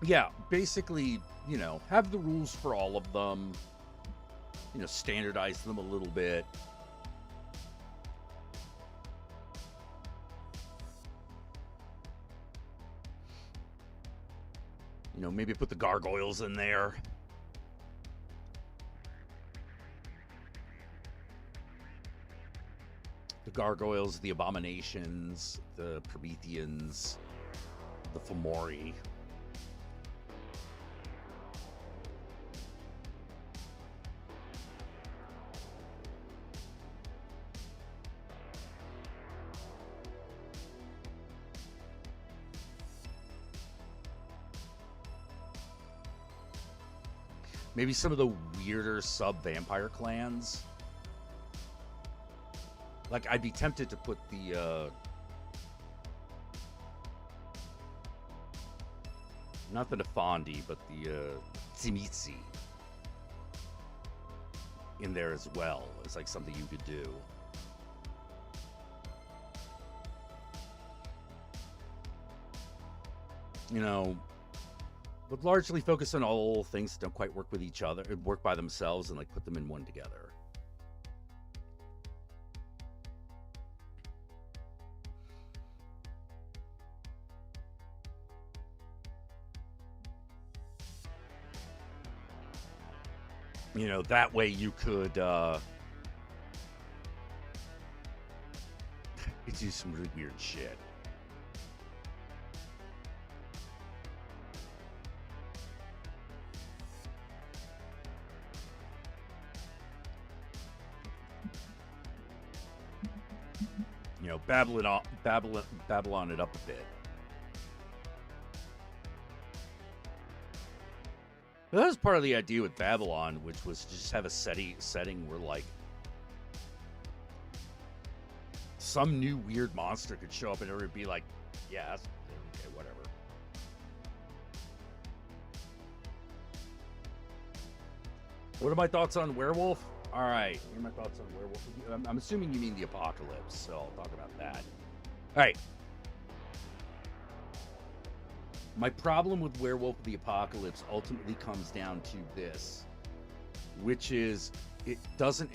Yeah, basically, have the rules for all of them. Standardize them a little bit. Maybe put the gargoyles in there. The gargoyles, the abominations, the Prometheans, the Fomori. Maybe some of the weirder sub-vampire clans. Like, I'd be tempted to put the, not the Nefandi, but the, Tzimitzi in there as well. It's like something you could do. But largely focus on all things that don't quite work with each other, work by themselves, and like put them in one together. That way you could do some really weird shit. You know, Babylon it up a bit. But that was part of the idea with Babylon, which was to just have a setting where, like, some new weird monster could show up and it would be like, yeah, that's, okay, whatever. What are my thoughts on Werewolf? All right, here are my thoughts on Werewolf. I'm assuming you mean the apocalypse, so I'll talk about that. All right. My problem with Werewolf of the Apocalypse ultimately comes down to this, which is it doesn't...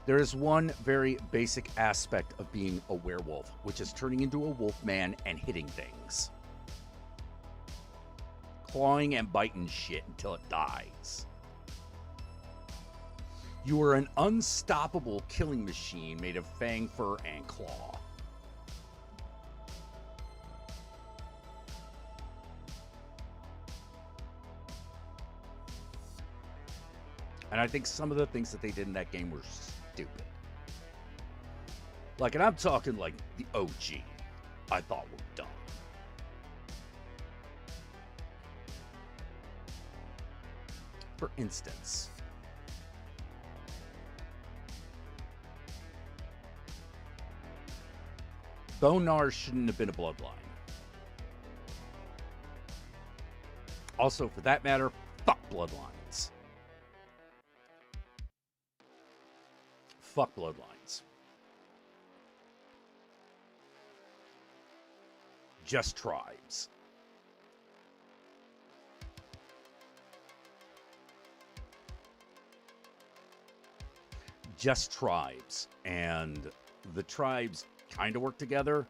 There is one very basic aspect of being a werewolf, which is turning into a wolf man and hitting things. Clawing and biting shit until it dies. You are an unstoppable killing machine made of fang, fur, and claw. And I think some of the things that they did in that game were stupid. Like, and I'm talking like the OG, I thought were dumb. For instance, Bonar shouldn't have been a bloodline. Also, for that matter, fuck bloodlines. Fuck bloodlines. Just tribes. Just tribes. And the tribes kind of work together.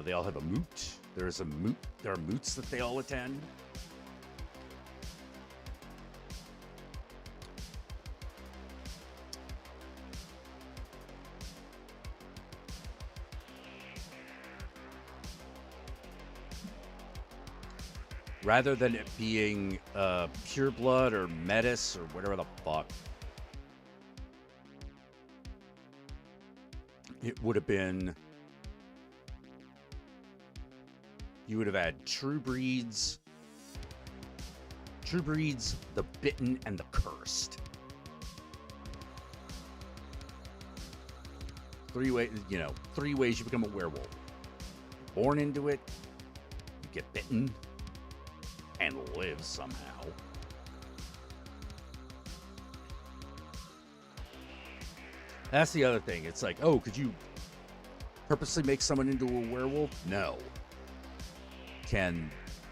They all have a moot. There's a moot. There are moots that they all attend. Rather than it being pure blood or metis or whatever the fuck, it would have been, you would have had true breeds, the bitten, and the cursed. Three ways you become a werewolf. Born into it, you get bitten, and live somehow. That's the other thing. It's like, oh, could you purposely make someone into a werewolf? No.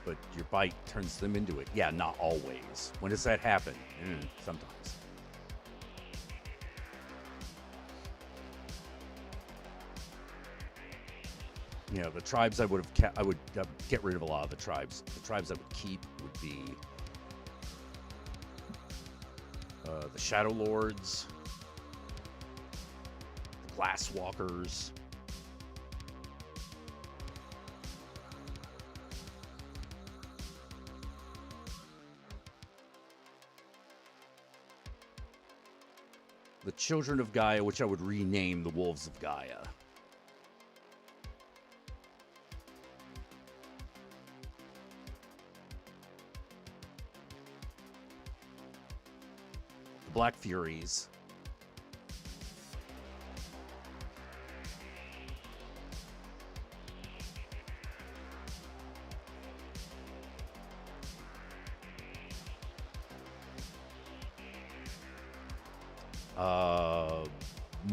But your bite turns them into it. Yeah, not always. When does that happen? Sometimes. You know, the tribes I would get rid of a lot of the tribes. The tribes I would keep would be the Shadow Lords, the Glass Walkers, the Children of Gaia, which I would rename the Wolves of Gaia. Black Furies.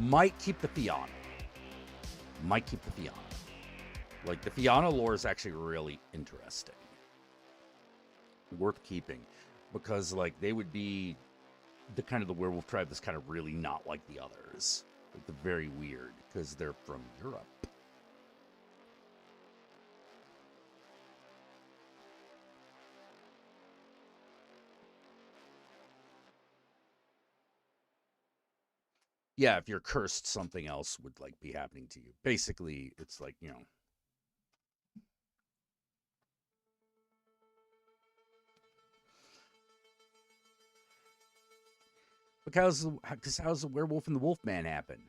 Might keep the Fianna. Like, the Fianna lore is actually really interesting. Worth keeping. Because, like, they would be the kind of the werewolf tribe that's kind of really not like the others. Like, they're very weird because they're from Europe. Yeah, if you're cursed, something else would like be happening to you. Basically, it's like, you know. Because how's the werewolf and the wolfman happen?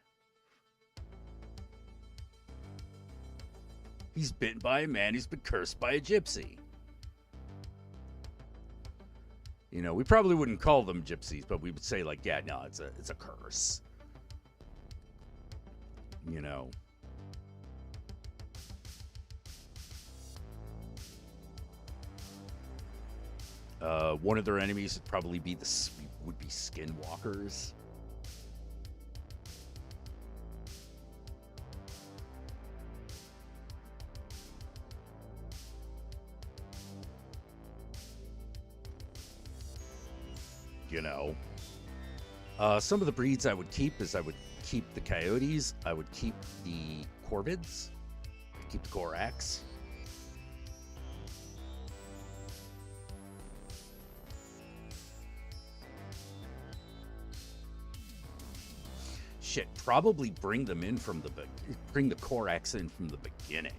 He's bitten by a man who's been cursed by a gypsy. You know, we probably wouldn't call them gypsies, but we would say like, yeah, no, it's a curse. You know. One of their enemies would probably be skinwalkers. You know, some of the breeds I would keep is I would keep the coyotes, I would keep the corvids, keep the corax. Shit, probably bring the corax in from the beginning.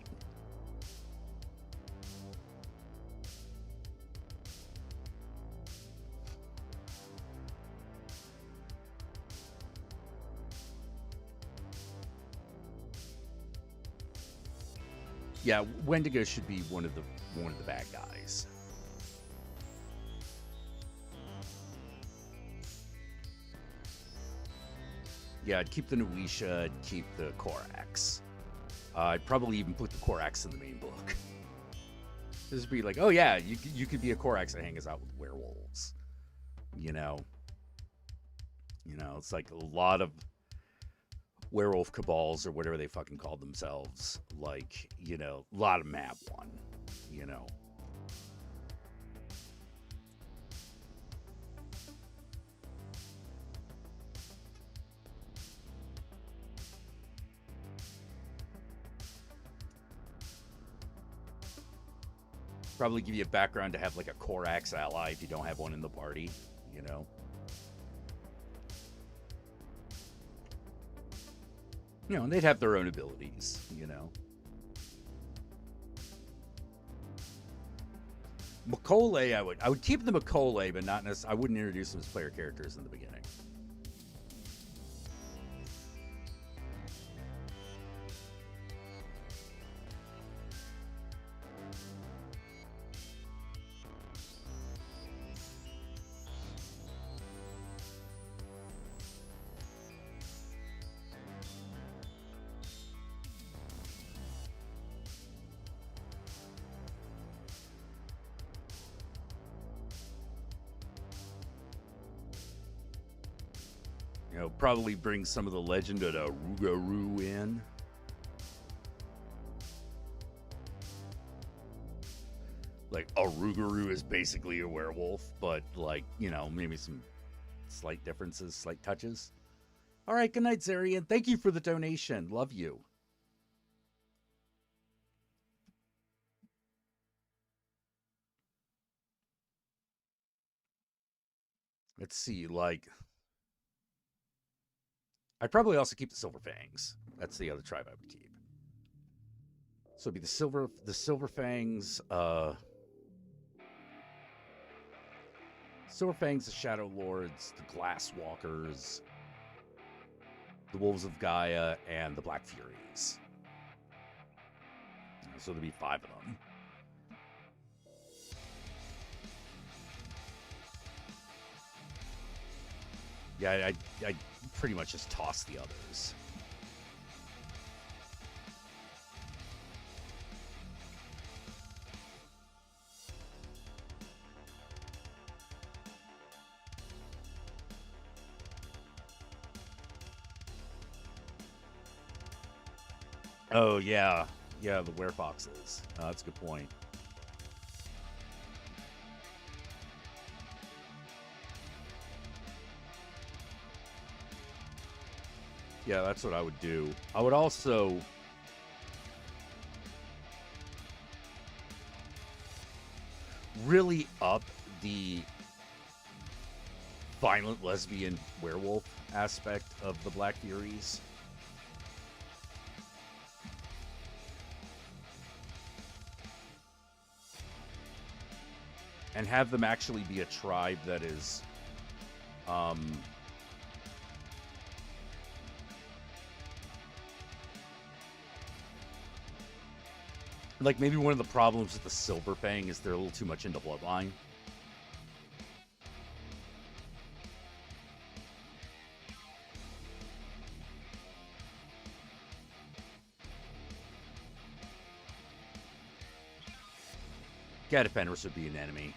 Yeah, Wendigo should be one of the bad guys. Yeah, I'd keep the Nuisha, I'd keep the Corax. I'd probably even put the Corax in the main book. This would be like, oh yeah, you could be a Corax that hangs out with werewolves. You know, it's like a lot of werewolf cabals or whatever they fucking called themselves. Like, you know, a lot of Map 1, you know. Probably give you a background to have like a Corax ally if you don't have one in the party, you know. You know, and they'd have their own abilities, you know. Makole, I would keep the Makole, but not necessarily. I wouldn't introduce them as player characters in the beginning. You know, probably bring some of the legend of the Rougarou in. Like, a Rougarou is basically a werewolf, but, like, you know, maybe some slight differences, slight touches. All right, good night, Zarian. Thank you for the donation. Love you. Let's see, like... I'd probably also keep the Silver Fangs. That's the other tribe I would keep. So it'd be the Silver Fangs, Silver Fangs, the Shadow Lords, the Glass Walkers, the Wolves of Gaia, and the Black Furies. So there'd be 5 of them. Yeah, I pretty much just toss the others. Oh, yeah. Yeah, the werefoxes. That's a good point. Yeah, that's what I would do. I would also... really up the violent lesbian werewolf aspect of the Black Furies. And have them actually be a tribe that is like maybe one of the problems with the Silver Fang is they're a little too much into bloodline. Cat Fenris would be an enemy.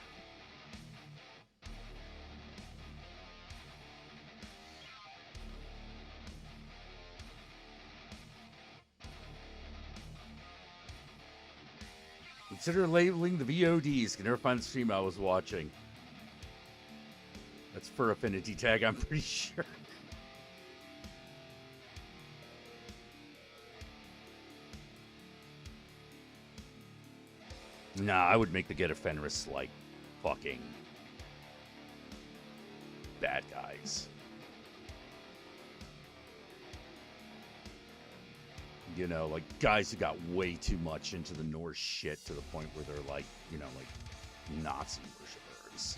Consider labeling the VODs. Can never find the stream I was watching. That's for Affinity Tag, I'm pretty sure. Nah, I would make the Get of Fenris like fucking bad guys. You know, like guys who got way too much into the Norse shit to the point where they're like, you know, like Nazi worshippers.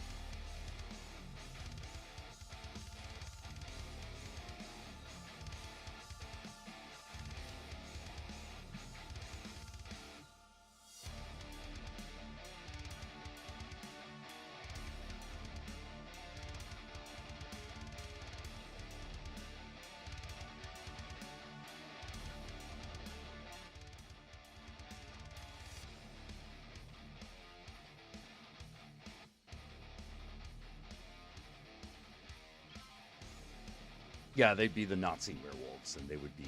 Yeah, they'd be the Nazi werewolves, and they would be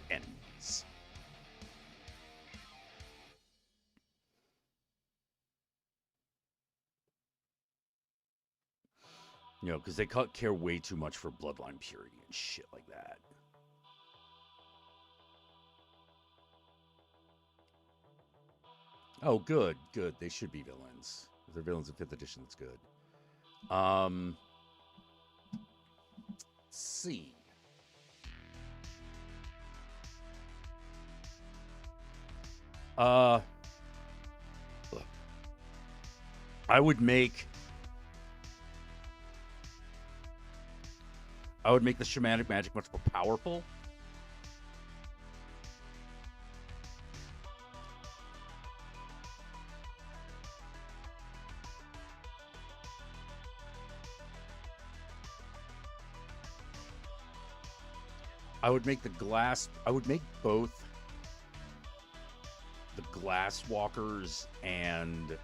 enemies. You know, because they care way too much for bloodline purity and shit like that. Oh, good, good. They should be villains. If they're villains in 5th edition, that's good. Let's see. I would make the shamanic magic much more powerful. I would make both the Glass Walkers and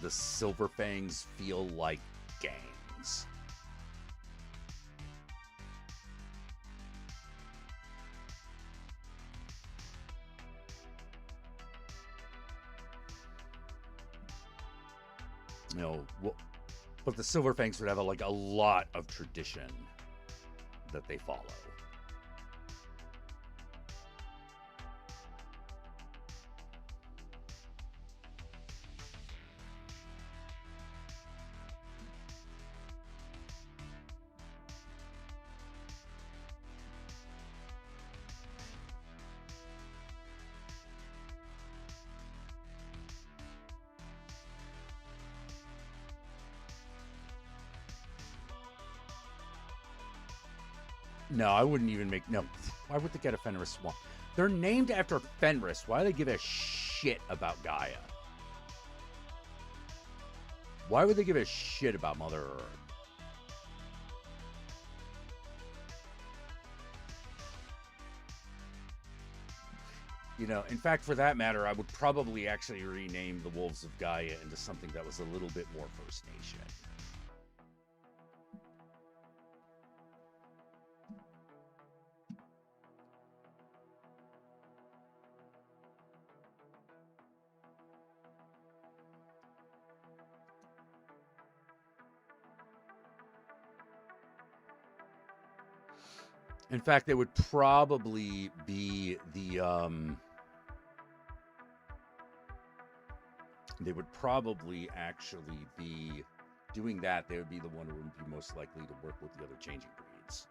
the Silver Fangs feel like gangs. You know, but the Silver Fangs would have a lot of tradition that they follow. No, I wouldn't even make... No, why would they get a Fenris Swamp? They're named after Fenris. Why do they give a shit about Gaia? Why would they give a shit about Mother Earth? You know, in fact, for that matter, I would probably actually rename the Wolves of Gaia into something that was a little bit more First Nation. In fact, it would probably be the they would probably actually be doing that. They would be the one who would be most likely to work with the other changing breed. words.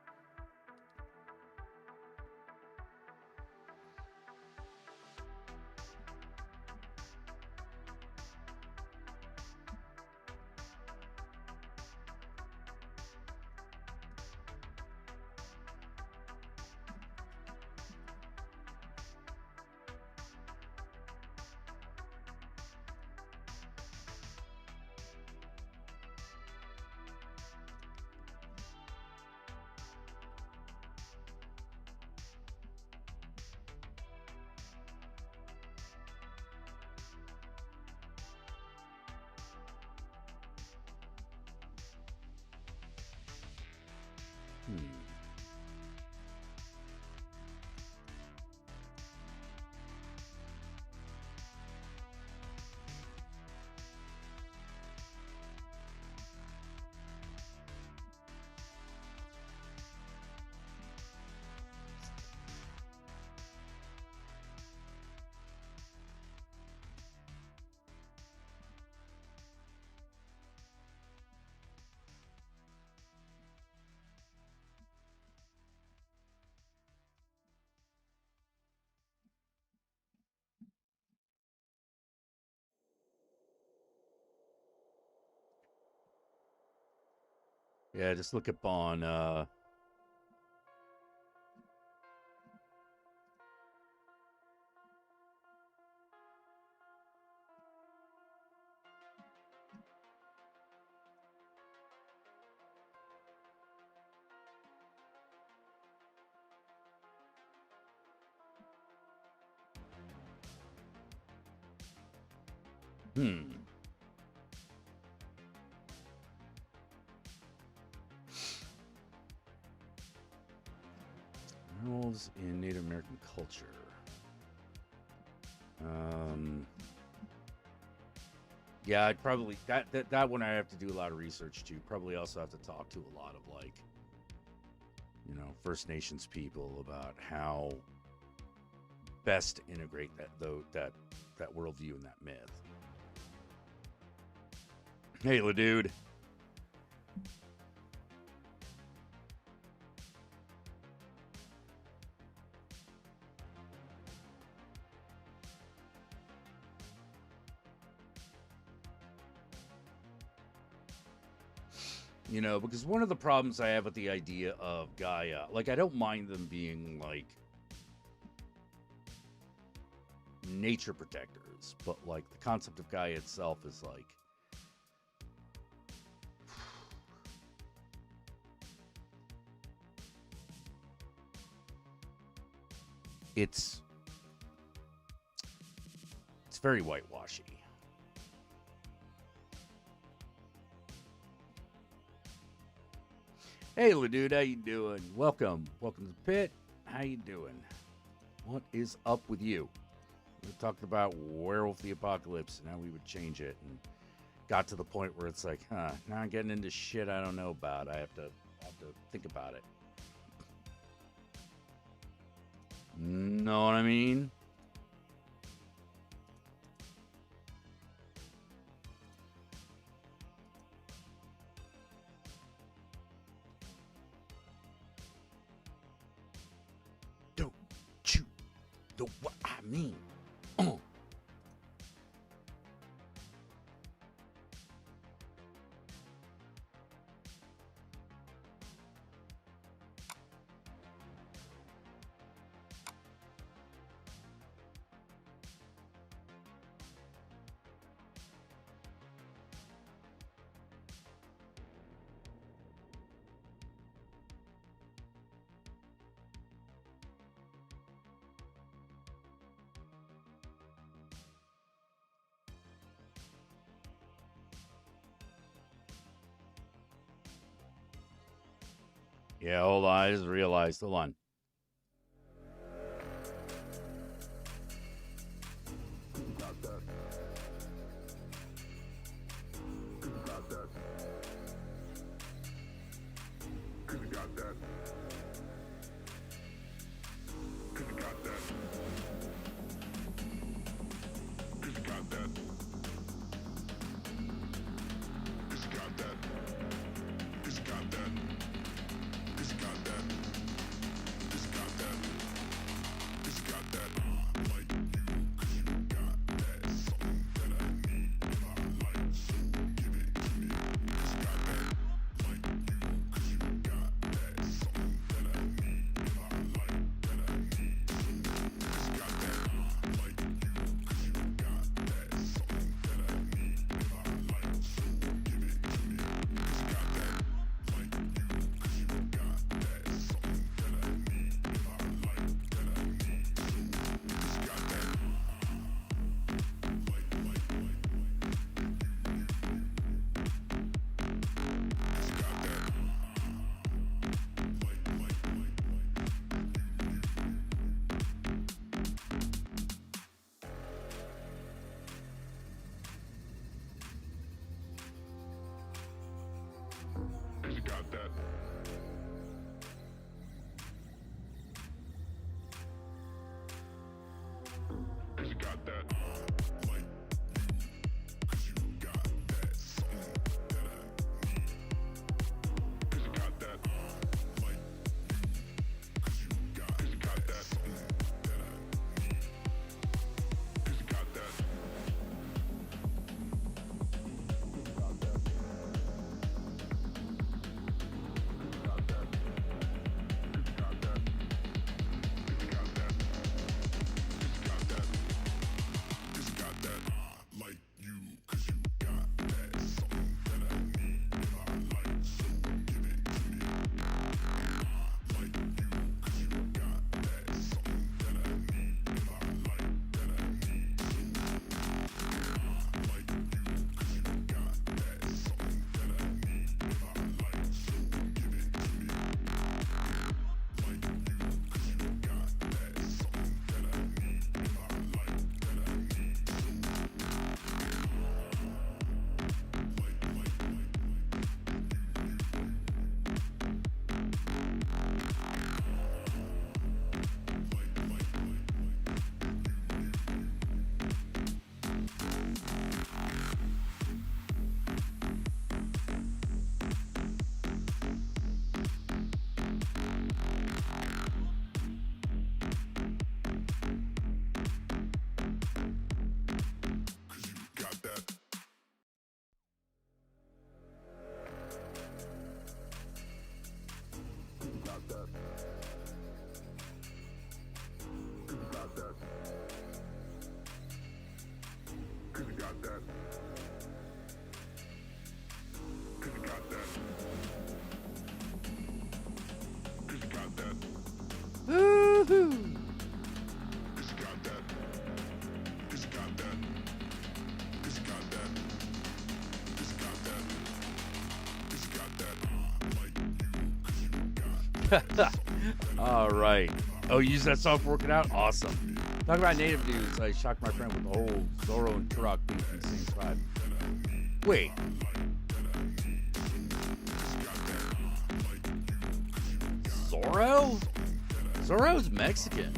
Yeah, just look up on Roles in Native American culture. Yeah, I'd probably that one I have to do a lot of research to. Probably also have to talk to a lot of like, you know, First Nations people about how best to integrate that worldview and that myth. Hey, la dude. You know, because one of the problems I have with the idea of Gaia, like, I don't mind them being, like, nature protectors, but, like, the concept of Gaia itself is, like, it's very whitewashy. Hey, dude, how you doing? Welcome to the pit. How you doing? What is up with you? We talked about Werewolf the Apocalypse and how we would change it, and got to the point where it's like, now I'm getting into shit I don't know about. I have to think about it. Know what I mean? Know what I mean. Yeah, hold on. I just realized. Hold on. Woohoo! All right. Oh, you use that song for working out? Awesome. Talking about native dudes, I shocked my friend with the whole Zorro and Turok being from the same tribe. Wait. Zorro? Zorro's Mexican.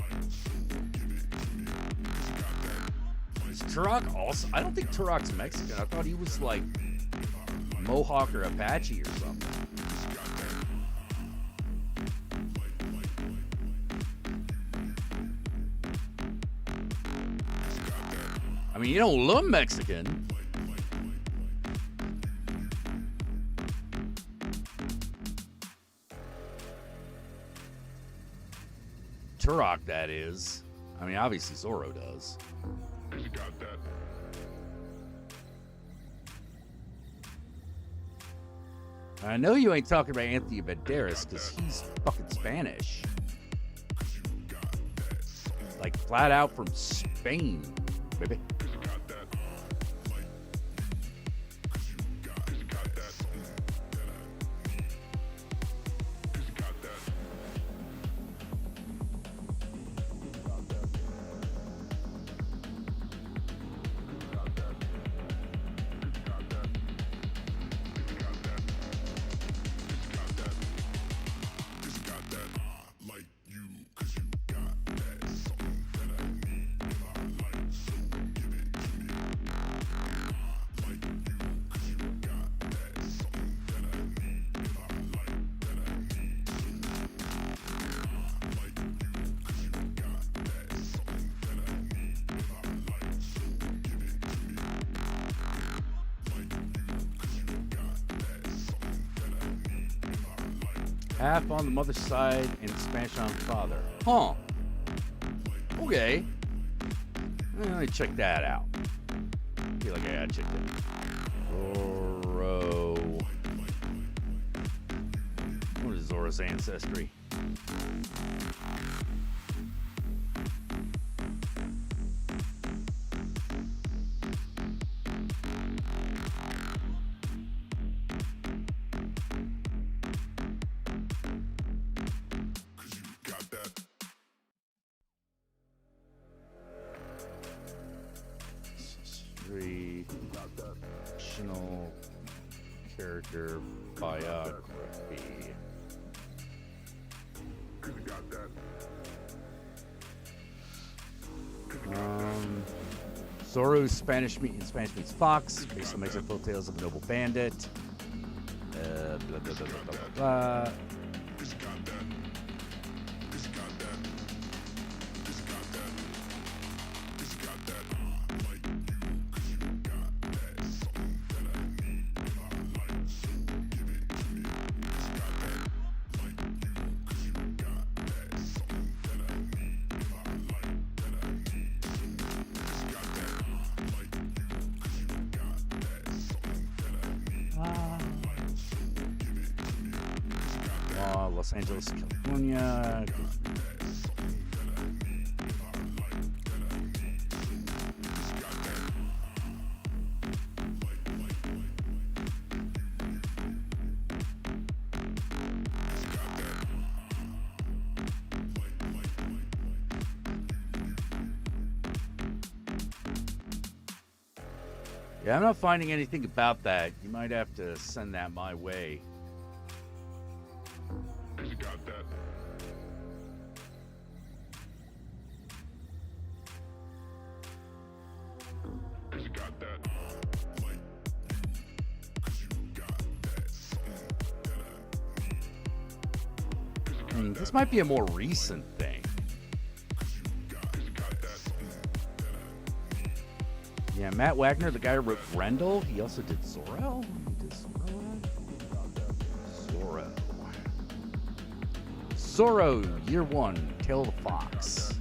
Is Turok also? I don't think Turok's Mexican. I thought he was like Mohawk or Apache or something. I mean, you don't look Mexican. Turok, that is. I mean, obviously Zorro does. I know you ain't talking about Anthony Banderas because he's fucking Spanish. Like, flat out from Spain, baby. Half on the mother's side and Spanish on the father. Huh. Okay. Let me check that out. I feel like I gotta check that. Zorro. What is Zorro's ancestry? Fictional character biography. Zorro's Spanish means fox, based on Mexican tales of a noble bandit. Blah, blah, blah, blah, blah, blah, blah. Los Angeles, California. Yeah, I'm not finding anything about that. You might have to send that my way. This might be a more recent thing. Yeah, Matt Wagner, the guy who wrote Grendel, he also did Zorro. He did Zorro. Zorro, Year One, Tale of the Fox.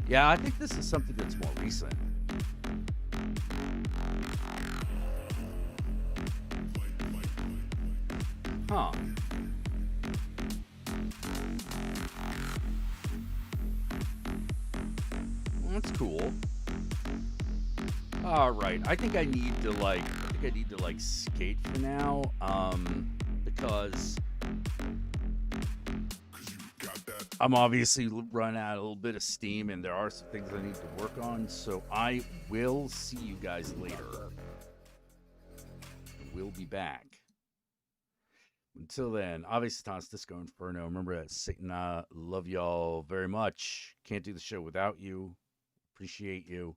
Yeah, I think this is something that's more recent. Huh. Well, that's cool. All right. I think I need to skate for now. Because I'm obviously run out a little bit of steam, and there are some things I need to work on. So I will see you guys later. We'll be back. Until then, obviously, Thomas Disco Inferno. Remember that Satan. Love y'all very much. Can't do the show without you. Appreciate you.